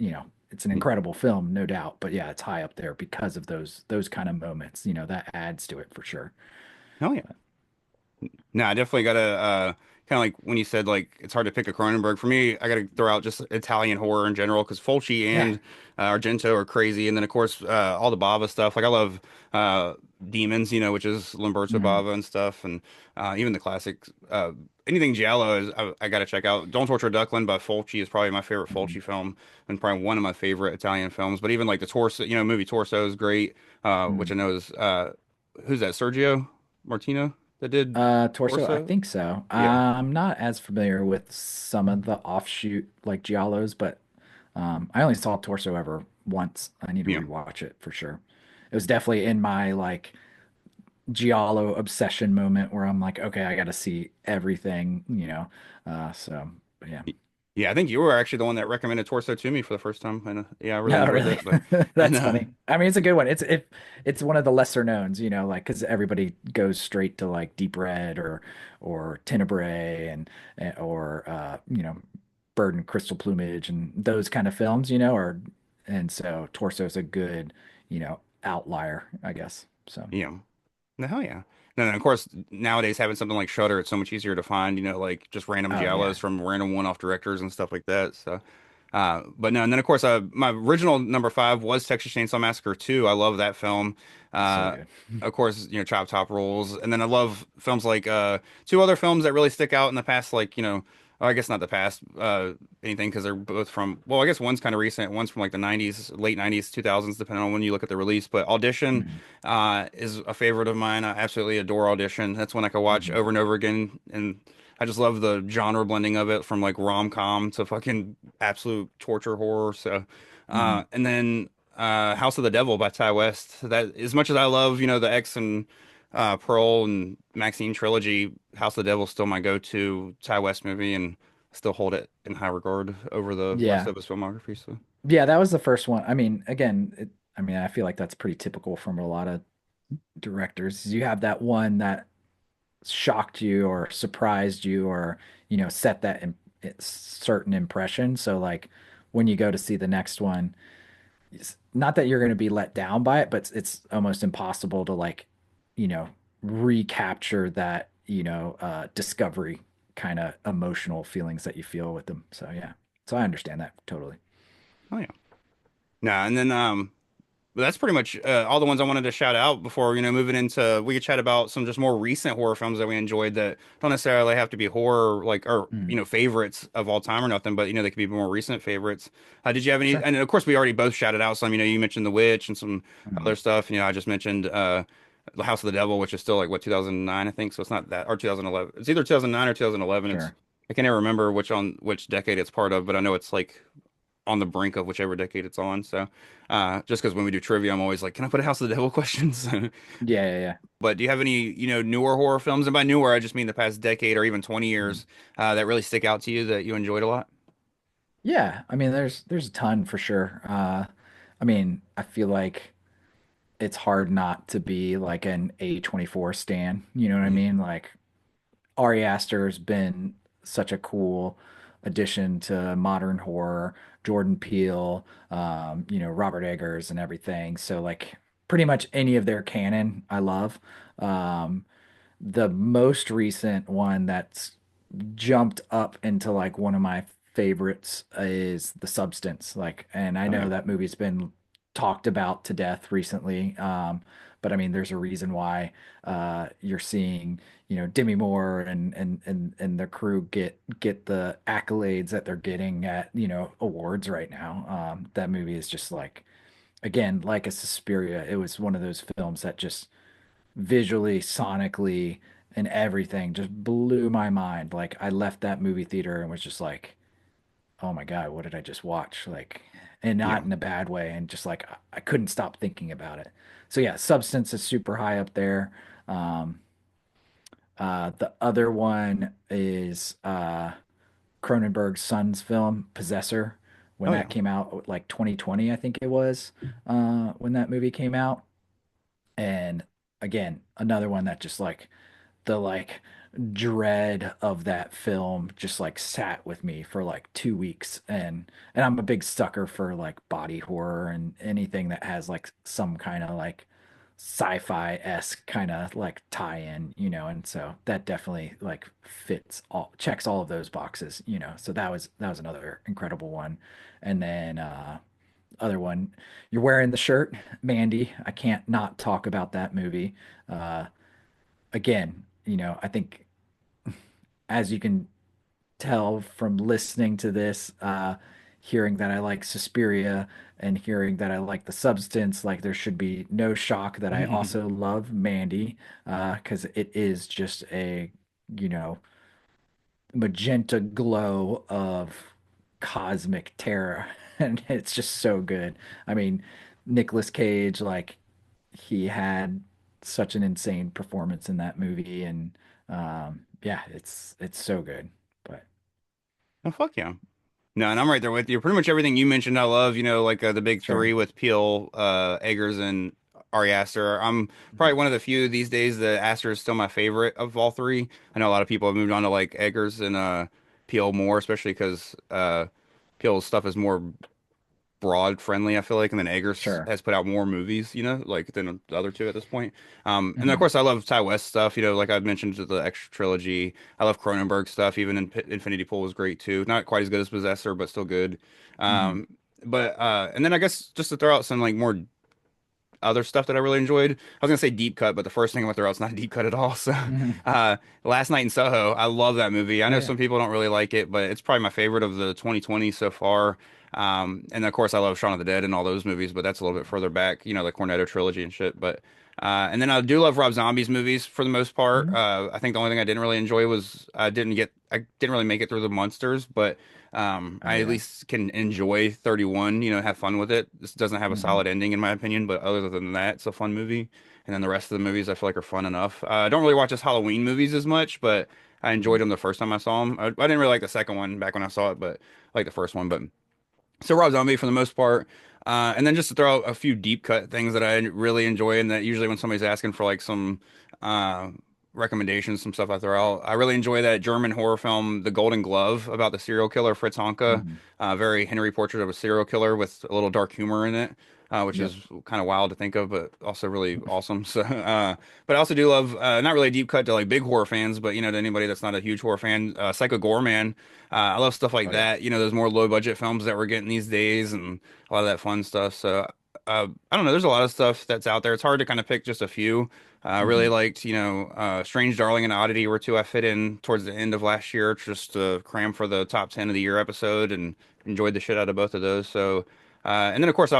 it's an incredible film, no doubt. But yeah, it's high up there because of those kind of moments. That adds to it for sure. Oh yeah. No, I definitely gotta kind of like when you said like it's hard to pick a Cronenberg. For me, I gotta throw out just Italian horror in general because Fulci Yeah. and Argento are crazy, and then of course all the Bava stuff. Like I love Demons, which is Lamberto Mhm. Bava and stuff, and even the classics. Anything Giallo is I gotta check out. Don't Torture Duckland by Fulci is probably my favorite Mhm. Fulci film and probably one of my favorite Italian films. But even like the Torso, movie Torso is great, which I Mhm. know is who's that? Sergio Martino that did. Torso, I Torso? think so. Yeah. I'm not as familiar with some of the offshoot like Giallos, but I only saw Torso ever once. I need to Yeah. rewatch it for sure. It was definitely in my like Giallo obsession moment where I'm like, okay, I got to see everything. But yeah. Yeah, I think you were actually the one that recommended Torso to me for the first time. And yeah, I really Oh, enjoyed really? that. But and That's funny. I mean, it's a good one. It's one of the lesser knowns, like because everybody goes straight to like Deep Red or Tenebrae or Bird and Crystal Plumage and those kind of films, or and so Torso's a good, outlier, I guess. So yeah. No, hell yeah. And then of course nowadays having something like Shudder, it's so much easier to find, like just random oh yeah. giallos from random one-off directors and stuff like that. So but no, and then of course my original number five was Texas Chainsaw Massacre 2. I love that film. So Uh good. of course, Chop Top Rules. And then I love films like two other films that really stick out in the past, like, I guess not the past, anything because they're both from, well, I guess one's kind of recent, one's from like the 90s, late 90s, 2000s, depending on when you look at the release. But Audition Mhm. is a favorite of mine. I absolutely adore Audition. That's one I could watch Mhm. over and over again. And I just love the genre blending of it from like rom-com to fucking absolute torture horror. So, Mhm. and then House of the Devil by Ty West. That as much as I love, the X and Pearl and Maxine trilogy, House of the Devil is still my go-to Ty West movie, and I still hold it in high regard over the rest Yeah. of his filmography. So, Yeah, that was the first one. I mean, again, I mean, I feel like that's pretty typical from a lot of directors. You have that one that shocked you or surprised you or, set that certain impression. So like when you go to see the next one, it's not that you're going to be let down by it, but it's almost impossible to like, you know, recapture that, discovery kind of emotional feelings that you feel with them. So yeah. So I understand that totally. oh yeah, nah, and then but that's pretty much all the ones I wanted to shout out before, moving into we could chat about some just more recent horror films that we enjoyed that don't necessarily have to be horror like or Mm, favorites of all time or nothing, but they could be more recent favorites. Did you have any? sure. And of course, we already both shouted out some. You mentioned The Witch and some other Mm, stuff. I just mentioned The House of the Devil, which is still like what 2009, I think. So it's not that or 2011. It's either 2009 or 2011. It's sure. I can't even remember which decade it's part of, but I know it's like on the brink of whichever decade it's on. So, just because when we do trivia, I'm always like, can I put a House of the Devil questions? Yeah, yeah, yeah. But do you have any, newer horror films? And by newer, I just mean the past decade or even 20 Mhm. years, that really stick out to you that you enjoyed a lot? Yeah, I mean, there's a ton for sure. I mean, I feel like it's hard not to be like an A24 stan. You know what I Mhm. mean? Like Ari Aster's been such a cool addition to modern horror. Jordan Peele, Robert Eggers and everything. So like pretty much any of their canon, I love. Um, the most recent one that's jumped up into like one of my favorites is The Substance. Like, and I Oh know yeah. that movie's been talked about to death recently. But I mean, there's a reason why you're seeing, Demi Moore and the crew get the accolades that they're getting at, awards right now. That movie is just like, again, like a Suspiria. It was one of those films that just visually, sonically, and everything just blew my mind. Like I left that movie theater and was just like, oh my God, what did I just watch? Like, and Yeah. not in a bad way, and just like I couldn't stop thinking about it. So yeah, Substance is super high up there. Um, the other one is Cronenberg's son's film, Possessor, when Oh that yeah. came out, like 2020, I think it was, when that movie came out. And again, another one that just like the like dread of that film just like sat with me for like 2 weeks. And I'm a big sucker for like body horror and anything that has like some kind of like sci-fi-esque kind of like tie-in, and so that definitely like fits all checks all of those boxes, so that was another incredible one. And then other one, you're wearing the shirt, Mandy. I can't not talk about that movie. uh Again, I think as you can tell from listening to this, hearing that I like Suspiria and hearing that I like The Substance, like there should be no shock that I also love Mandy, because it is just a, you know, magenta glow of cosmic terror, and it's just so good. I mean, Nicolas Cage, like he had such an insane performance in that movie, and yeah, it's so good. But Oh fuck yeah. No, and I'm right there with you. Pretty much everything you mentioned, I love. Like the big sure. three with Peele, Eggers, and Ari Aster. I'm probably Mhm. one of the few these days that Aster is still my favorite of all three. I know a lot of people have moved on to like Eggers and Peele more, especially because Peele's stuff is more broad friendly, I feel like, and then Eggers Sure. has put out more movies, like than the other two at this point. And then, of Mhm. course I love Ty West stuff, like I mentioned the extra trilogy. I love Cronenberg stuff. Even Infinity Pool was great too. Not quite as good as Possessor, but still good. Mhm. Um, but and then I guess just to throw out some like more other stuff that I really enjoyed. I was gonna say deep cut, but the first thing I'm gonna throw out is not a deep cut at all. So, Mhm. Last Night in Soho, I love that movie. I Oh know yeah. some people don't really like it, but it's probably my favorite of the 2020 so far. And of course, I love Shaun of the Dead and all those movies, but that's a little bit further back, the Cornetto trilogy and shit. But and then I do love Rob Zombie's movies for the most part. Mhm. I think the only thing I didn't really enjoy was I didn't really make it through the monsters, but Oh I at yeah. least can enjoy 31, have fun with it. This doesn't have a Mhm. solid ending in my opinion, but other than that, it's a fun movie. And then the rest of the movies I feel like are fun enough. I don't really watch his Halloween movies as much, but I enjoyed Mhm. them the first time I saw them. I didn't really like the second one back when I saw it, but I like the first one. But so Rob Zombie for the most part. And then just to throw out a few deep cut things that I really enjoy, and that usually when somebody's asking for like some uh, recommendations, some stuff I throw out. I really enjoy that German horror film, The Golden Glove, about the serial killer Fritz Honka. Mhm. Very Henry portrait of a serial killer with a little dark humor in it, which Yep. is kind of wild to think of, but also really awesome. So, but I also do love not really a deep cut to like big horror fans, but to anybody that's not a huge horror fan, Psycho Goreman. I love stuff like Oh yeah. that. Those more low budget films that we're getting these days and a lot of that fun stuff. So, I don't know. There's a lot of stuff that's out there. It's hard to kind of pick just a few. I really Mhm. liked, Strange Darling and Oddity were two I fit in towards the end of last year just to cram for the top 10 of the year episode and enjoyed the shit out of both of those. So, and then of course,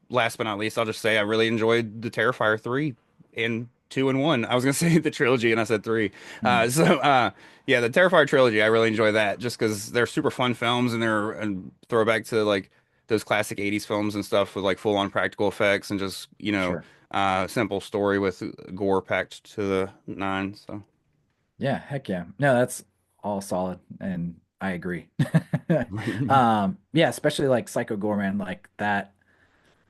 last but not least, I'll just say I really enjoyed the Terrifier 3 and 2 and 1. I was going to say the trilogy and I said 3. Mhm. Yeah, the Terrifier trilogy, I really enjoy that just because they're super fun films and they're a throwback to like those classic 80s films and stuff with like full on practical effects and just, Sure. simple story with gore packed to the nine. So, Yeah, heck yeah. No, that's all solid, and I agree. Yeah, especially like Psycho Gorman, like that.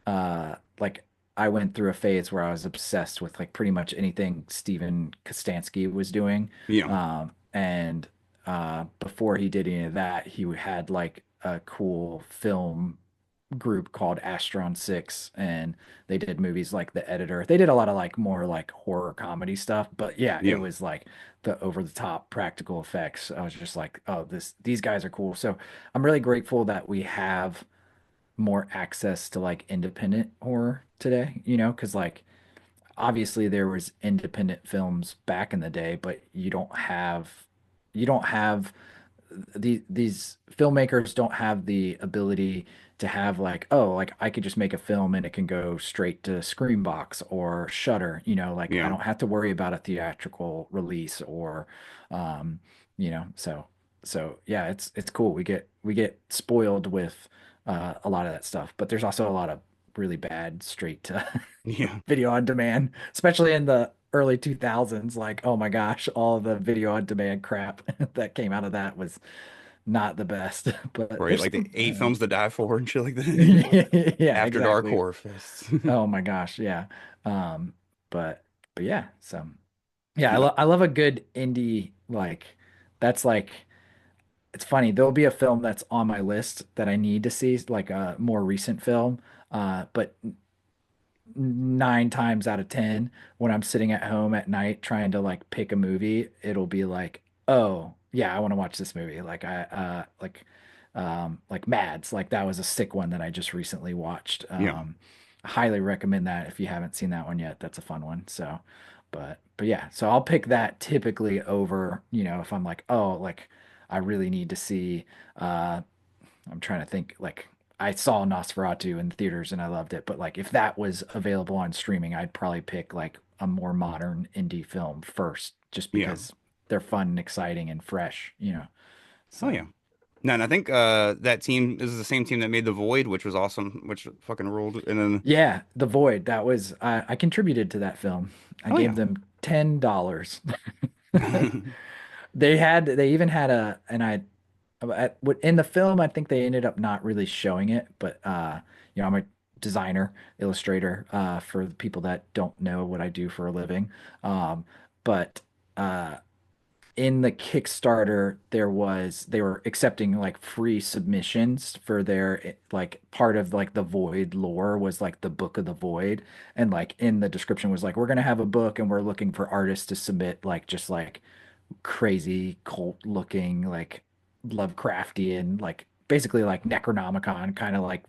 Like I went through a phase where I was obsessed with like pretty much anything Steven Kostanski was doing. yeah. And before he did any of that, he had like a cool film group called Astron 6, and they did movies like The Editor. They did a lot of like more like horror comedy stuff, but yeah, it Yeah. was like the over the top practical effects. I was just like, oh, these guys are cool. So I'm really grateful that we have more access to like independent horror today, because like obviously there was independent films back in the day, but you don't have these filmmakers don't have the ability to have like, oh, like I could just make a film and it can go straight to Screambox or Shutter, like I Yeah. don't have to worry about a theatrical release or um, so yeah, it's cool. We get spoiled with a lot of that stuff, but there's also a lot of really bad straight to Yeah. video on demand, especially in the early 2000s. Like, oh my gosh, all the video on demand crap that came out of that was not the best. But Right. there's Like the some, eight films to die for and shit like that. yeah, After Dark exactly. Horror Fest. Oh my gosh, yeah. Um, but yeah, so yeah, No. I love a good indie like that's like it's funny. There'll be a film that's on my list that I need to see, like a more recent film. But 9 times out of 10, when I'm sitting at home at night trying to like pick a movie, it'll be like, oh, yeah, I want to watch this movie. Like Mads, like that was a sick one that I just recently watched. Yeah. Highly recommend that if you haven't seen that one yet. That's a fun one. So, but yeah, so I'll pick that typically over, if I'm like, oh, like I really need to see I'm trying to think like I saw Nosferatu in theaters and I loved it, but like if that was available on streaming, I'd probably pick like a more modern indie film first, just Yeah. because they're fun and exciting and fresh. Oh So yeah. No, and I think that team is the same team that made The Void, which was awesome, which fucking ruled. And then yeah, The Void, that was I contributed to that film. I oh gave yeah. them $10. They even had a and I in the film, I think they ended up not really showing it, but I'm a designer, illustrator, for the people that don't know what I do for a living. But uh in the Kickstarter, they were accepting like free submissions for their like part of like the Void lore was like the Book of the Void. And like in the description was like, we're gonna have a book and we're looking for artists to submit like just like crazy cult looking like Lovecraftian like basically like Necronomicon kind of like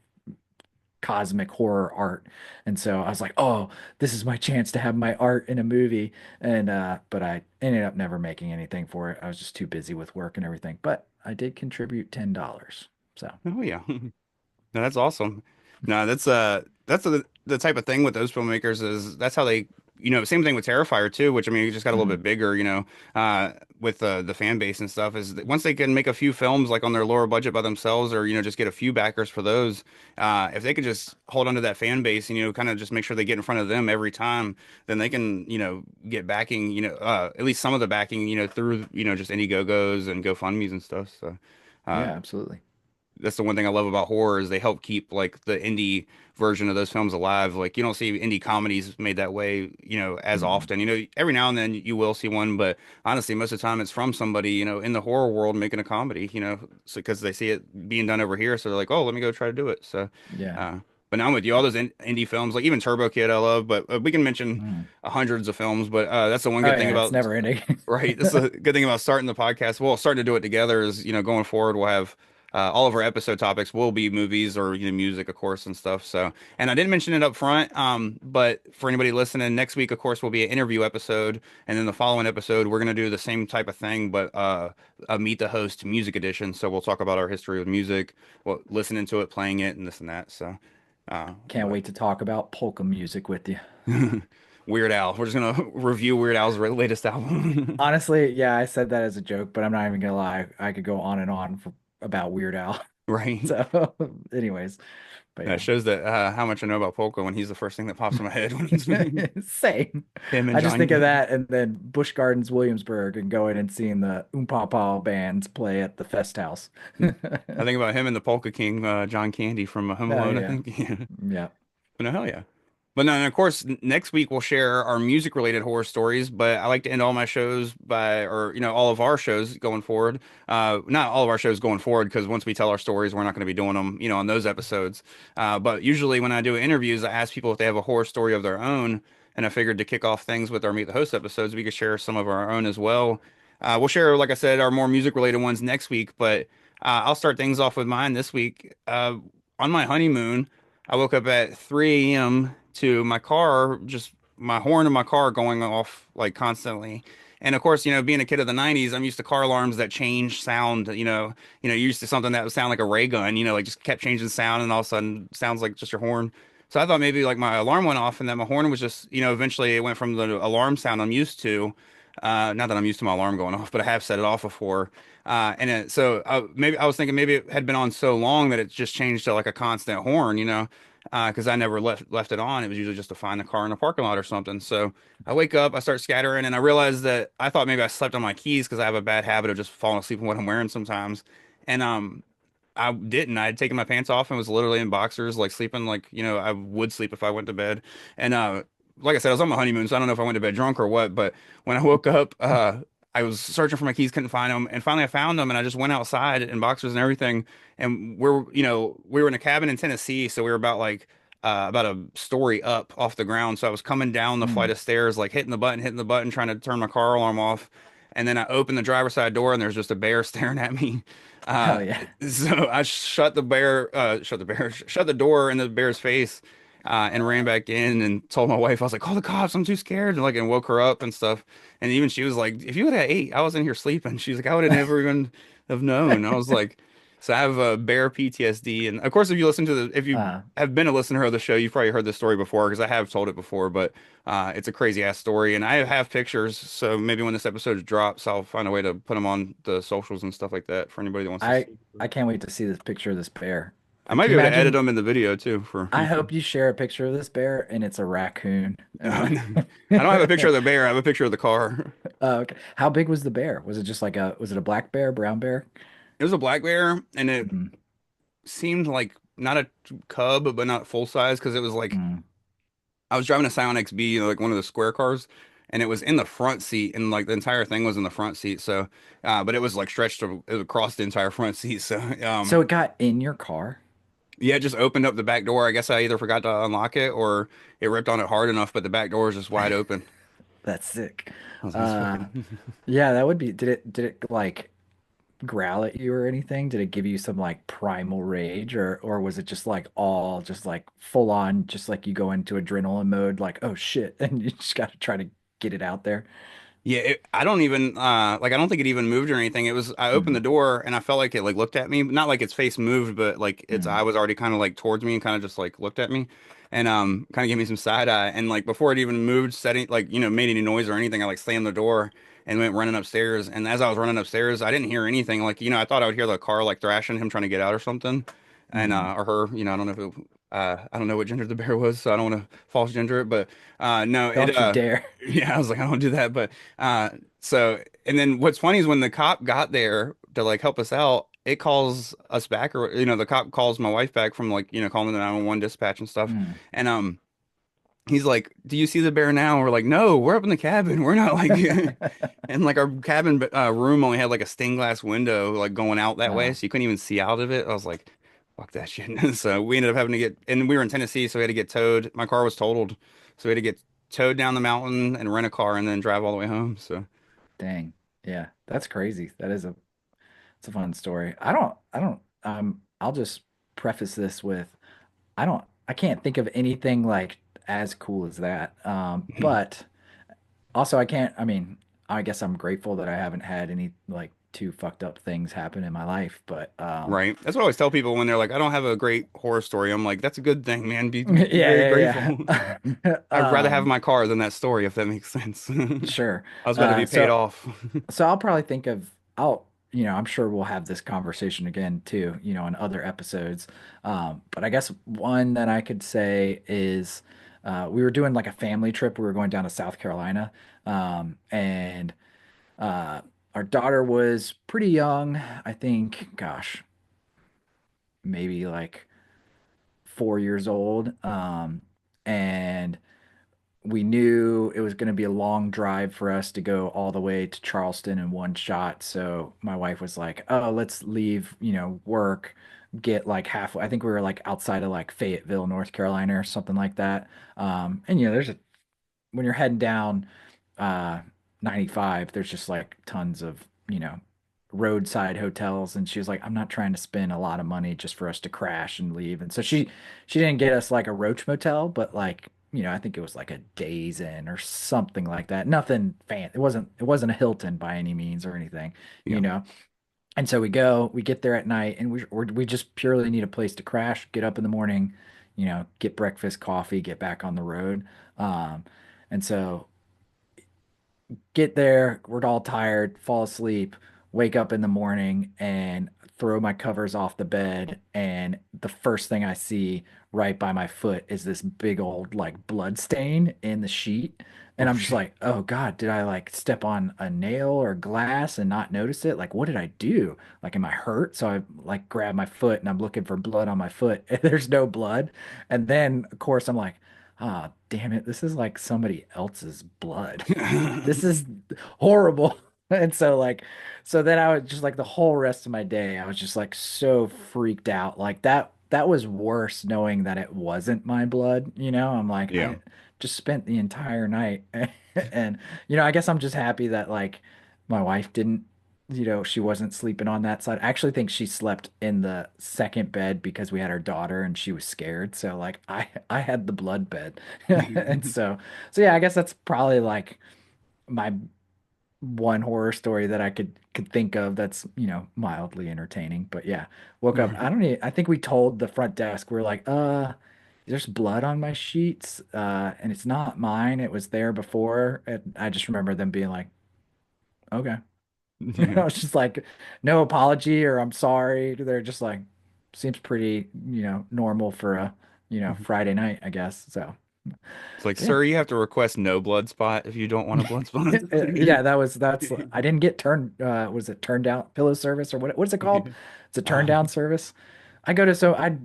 cosmic horror art. And so I was like, oh, this is my chance to have my art in a movie. And but I ended up never making anything for it. I was just too busy with work and everything. But I did contribute $10. So Oh yeah. No, that's awesome. No, that's the type of thing with those filmmakers is that's how they same thing with Terrifier too, which I mean it just got a little mhm. bit bigger, with the fan base and stuff is that once they can make a few films like on their lower budget by themselves or just get a few backers for those, if they could just hold onto that fan base and kind of just make sure they get in front of them every time, then they can get backing, at least some of the backing, through just Indiegogos and GoFundMe's and stuff. So. Uh, Yeah, absolutely. that's the one thing I love about horror is they help keep like the indie version of those films alive. Like you don't see indie comedies made that way, as Mhm. often. Every now and then you will see one, but honestly, most of the time it's from somebody, in the horror world making a comedy, so because they see it being done over here, so they're like, oh, let me go try to do it. So, Yeah. uh, but now I'm with you, all those indie films, like even Turbo Kid, I love, but we can mention Mhm. hundreds of films. But that's the one Oh good thing yeah, it's about never ending. right. That's the good thing about starting the podcast. Well, starting to do it together is, going forward, we'll have all of our episode topics will be movies or music, of course, and stuff. So, and I didn't mention it up front, but for anybody listening, next week, of course, will be an interview episode, and then the following episode, we're gonna do the same type of thing, but a meet the host music edition. So we'll talk about our history with music, well, listening to it, playing it, and this and that. So, Can't but wait to talk about polka music with you. Weird Al, we're just gonna review Weird Al's latest album. Honestly, yeah, I said that as a joke, but I'm not even gonna lie. I could go on and on about Weird Al. Right. So, anyways, but That yeah. shows that how much I know about polka when he's the first thing that pops in my head when he's Same. him and I just John think of Candy. that and then Busch Gardens, Williamsburg, and going and seeing the Pao bands play at the Fest House. I think about him and the Polka King, John Candy from Home Oh Alone, I yeah, think. Yeah. yeah. But no, hell yeah. But no, and of course, next week we'll share our music related horror stories. But I like to end all my shows by, or all of our shows going forward. Not all of our shows going forward, because once we tell our stories, we're not going to be doing them, on those episodes. But usually when I do interviews, I ask people if they have a horror story of their own. And I figured to kick off things with our Meet the Host episodes, we could share some of our own as well. We'll share, like I said, our more music related ones next week. But I'll start things off with mine this week. On my honeymoon. I woke up at 3 a.m. to my car, just my horn in my car going off like constantly. And of course, being a kid of the 90s, I'm used to car alarms that change sound, used to something that would sound like a ray gun, like just kept changing sound and all of a sudden sounds like just your horn. So I thought maybe like my alarm went off and then my horn was just, eventually it went from the alarm sound I'm used to. Not that I'm used to my alarm going off, but I have set it off before. Maybe I was thinking maybe it had been on so long that it just changed to like a constant horn, because I never left it on. It was usually just to find the car in the parking lot or something. So I wake up, I start scattering, and I realize that I thought maybe I slept on my keys because I have a bad habit of just falling asleep in what I'm wearing sometimes. And I didn't. I had taken my pants off and was literally in boxers, like sleeping like, I would sleep if I went to bed. And like I said, I was on my honeymoon, so I don't know if I went to bed drunk or what, but when I woke up, I was searching for my keys, couldn't find them, and finally I found them, and I just went outside in boxers and everything. And we were in a cabin in Tennessee, so we were about a story up off the ground. So I was coming down the flight Mm. of stairs, like hitting the button, trying to turn my car alarm off. And then I opened the driver's side door, and there's just a bear staring at me. Uh, Oh yeah. so I shut the door in the bear's face, and ran back in and told my wife, I was like, call the cops, I'm too scared, and woke her up and stuff. And even she was like, if you would have ate, I was in here sleeping. She's like, I would have never even have known. I was like, so I have a bear PTSD. And of course, if you Uh, have been a listener of the show, you've probably heard this story before because I have told it before, but it's a crazy ass story. And I have pictures. So maybe when this episode drops, I'll find a way to put them on the socials and stuff like that for anybody that wants to I see. I can't wait to see this picture of this bear. I might Can be you able to edit imagine? them in the video too for I YouTube. hope you share a picture of this bear and it's a raccoon. I don't have a picture of the bear. I have a picture of the car. Okay. How big was the bear? Was it just like was it a black bear, brown bear? It was a black bear, and it Mm, seemed like not a cub, but not full size because it was like mm. I was driving a Scion XB, like one of the square cars, and it was in the front seat, and like the entire thing was in the front seat. So, but it was like across the entire front seat. So, So it got in your car? yeah, it just opened up the back door. I guess I either forgot to unlock it or it ripped on it hard enough, but the back door is just wide open. That's sick. I was like, "That's Uh, fucking." yeah, that would be. Did it like growl at you or anything? Did it give you some like primal rage or was it just like all just like full on, just like you go into adrenaline mode, like, oh shit, and you just got to try to get it out there? Yeah, I don't even like I don't think it even moved or anything. It was I opened the Mm, door and I felt like it like looked at me, not like its face moved, but like its mm, eye was already kind of like towards me and kind of just like looked at me and kind of gave me some side eye and like before it even moved, setting like made any noise or anything, I like slammed the door and went running upstairs. And as I was running upstairs, I didn't hear anything. Like I thought I would hear the car like thrashing him trying to get out or something, and mm. or her. I don't know if it. I don't know what gender the bear was, so I don't want to false gender it, but no, it Don't you dare. yeah, I was like, I don't do that, but uh, and then what's funny is when the cop got there to like help us out, it calls us back, or the cop calls my wife back from like calling the 911 dispatch and stuff, Mm. and he's like, "Do you see the bear now?" We're like, "No, we're up in the cabin. We're not like," and like our cabin room only had like a stained glass window like going out that way, Uh, so you couldn't even see out of it. I was like, "Fuck that shit." So we ended up having to and we were in Tennessee, so we had to get towed. My car was totaled, so we had to get towed down the mountain and rent a car and then drive all the way home. So. Dang. Yeah, that's crazy. It's a fun story. I'll just preface this with I can't think of anything like as cool as that. But also I can't, I mean, I guess I'm grateful that I haven't had any like too fucked up things happen in my life, but Right. That's what I always tell people when they're like, I don't have a great horror story. I'm like, that's a good thing, man. Be very yeah, grateful. yeah. I'd rather have my car than that story, if that makes sense. Sure. I was about to be paid So off. I'll probably think of I'm sure we'll have this conversation again too, in other episodes. But I guess one that I could say is we were doing like a family trip. We were going down to South Carolina. And uh our daughter was pretty young. I think, gosh, maybe like 4 years old. and we knew it was going to be a long drive for us to go all the way to Charleston in one shot. So my wife was like, "Oh, let's leave, work, get like halfway." I think we were like outside of like Fayetteville, North Carolina or something like that. And there's a when you're heading down uh 95, there's just like tons of, roadside hotels, and she was like, I'm not trying to spend a lot of money just for us to crash and leave. And so she didn't get us like a Roach Motel, but like, I think it was like a Days Inn or something like that. Nothing fan. It wasn't a Hilton by any means or anything, you Yeah. know. And so we get there at night, and we just purely need a place to crash, get up in the morning, get breakfast, coffee, get back on the road. Um, and so get there, we're all tired, fall asleep, wake up in the morning and throw my covers off the bed. And the first thing I see right by my foot is this big old like blood stain in the sheet. And Oh I'm just shit. like, oh God, did I like step on a nail or glass and not notice it? Like, what did I do? Like, am I hurt? So I like grab my foot and I'm looking for blood on my foot. And there's no blood. And then, of course, I'm like, ah, damn it, this is like somebody else's blood. This is horrible. And so then I was just like the whole rest of my day, I was just like so freaked out. Like that was worse knowing that it wasn't my blood, I'm like, Yeah. I just spent the entire night and I guess I'm just happy that like my wife didn't, she wasn't sleeping on that side. I actually think she slept in the second bed because we had our daughter and she was scared. So like I had the blood bed. And so yeah, I guess that's probably like my one horror story that I could think of that's, mildly entertaining. But yeah, woke up. I think we told the front desk, we're like, there's blood on my sheets, and it's not mine. It was there before. And I just remember them being like, okay. I Yeah. was just like, no apology or I'm sorry. They're just like, seems pretty, normal for a, Friday night, I guess. So It's like, yeah. sir, you have to request no blood spot if you don't want a blood spot. Yeah, that's I didn't get turned was it turned down pillow service or what's it called? It's a turn down Um, service. I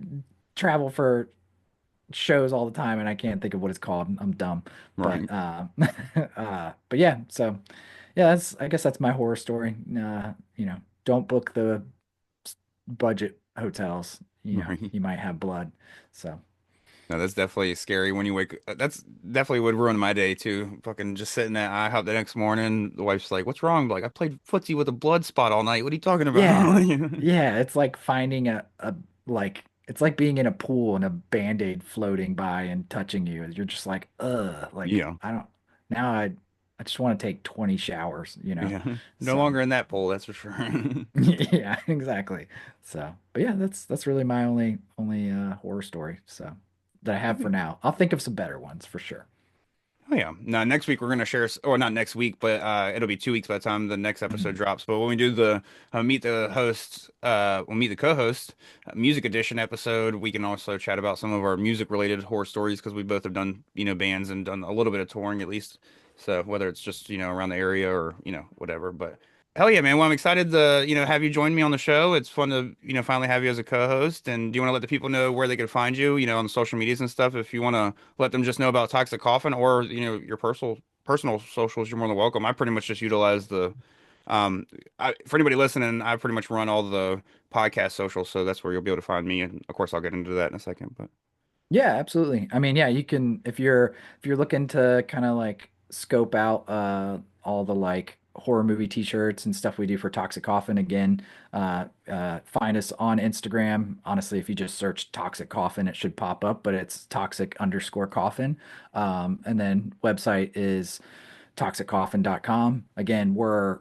travel for shows all the time and I can't think of what it's called. I'm dumb. right. But but yeah, so yeah, I guess that's my horror story. Don't book the budget hotels. Right. You might have blood. So No, that's definitely scary when you wake. That's definitely would ruin my day too. Fucking just sitting at IHOP the next morning. The wife's like, "What's wrong?" I'm like, I played footsie with a blood spot all night. What are you talking yeah. about? Yeah, it's like finding a like it's like being in a pool and a Band-Aid floating by and touching you. You're just like, ugh, like Yeah. I don't now I just want to take 20 showers. Yeah. No So longer in that pool, that's for sure. yeah, exactly. So, but yeah, that's really my only horror story. So that I have for now. I'll think of some better ones for sure. Oh yeah. Now next week we're gonna share, or not next week, but it'll be 2 weeks by the time the next episode drops. But when we do the meet the host, we'll meet the co-host music edition episode. We can also chat about some of our music related horror stories because we both have done bands and done a little bit of touring at least. So whether it's just around the area or whatever, but. Hell yeah, man. Well, I'm excited to, have you join me on the show. It's fun to, finally have you as a co-host. And do you want to let the people know where they can find you, on the social medias and stuff? If you want to let them just know about Toxic Coffin or, your personal socials, you're more than welcome. I pretty much just utilize for anybody listening, I pretty much run all the podcast socials, so that's where you'll be able to find me. And of course, I'll get into that in a second, but Yeah, absolutely. I mean, yeah, you can if you're looking to kind of like scope out all the like horror movie t-shirts and stuff we do for Toxic Coffin again, find us on Instagram. Honestly, if you just search Toxic Coffin, it should pop up, but it's toxic_coffin. And then website is toxiccoffin.com. Again, we're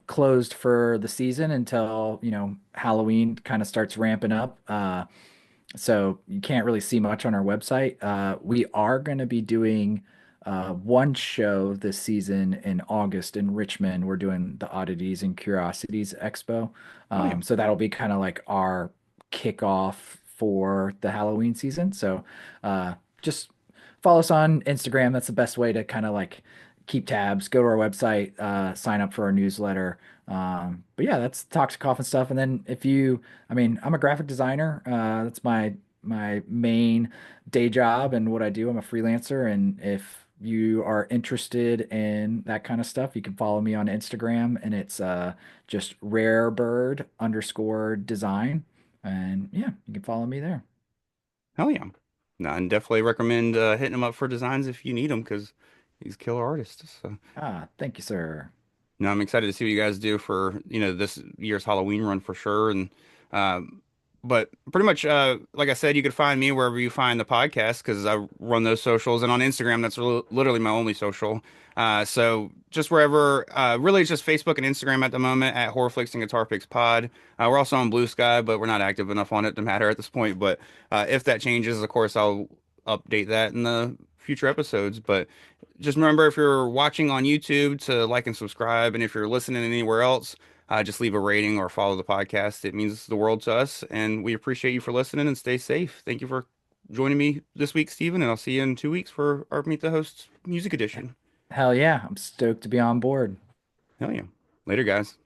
closed for the season until, Halloween kind of starts ramping up. So you can't really see much on our website. We are going to be doing one show this season in August in Richmond. We're doing the Oddities and Curiosities Expo. oh yeah. So that'll be kind of like our kickoff for the Halloween season. So just follow us on Instagram. That's the best way to kind of like keep tabs. Go to our website, sign up for our newsletter. But yeah, that's Toxic Coffin stuff. And then I mean, I'm a graphic designer. That's my my main day job and what I do. I'm a freelancer, and if you are interested in that kind of stuff, you can follow me on Instagram, and it's just rarebird underscore design. And yeah, you can follow me there. Hell yeah. No, and definitely recommend hitting him up for designs if you need them because he's a killer artist. So, Ah, thank you, sir. no, I'm excited to see what you guys do for, this year's Halloween run for sure. And, but pretty much, like I said, you could find me wherever you find the podcast because I run those socials. And on Instagram, that's literally my only social. So just wherever, really it's just Facebook and Instagram at the moment at Horrorflix and Guitar Picks Pod. We're also on Blue Sky, but we're not active enough on it to matter at this point. But if that changes, of course, I'll update that in the future episodes. But just remember, if you're watching on YouTube, to like and subscribe. And if you're listening anywhere else, just leave a rating or follow the podcast. It means the world to us. And we appreciate you for listening and stay safe. Thank you for joining me this week, Steven. And I'll see you in 2 weeks for our Meet the Hosts Music Edition. Hell yeah, I'm stoked to be on board. Hell yeah. Later, guys.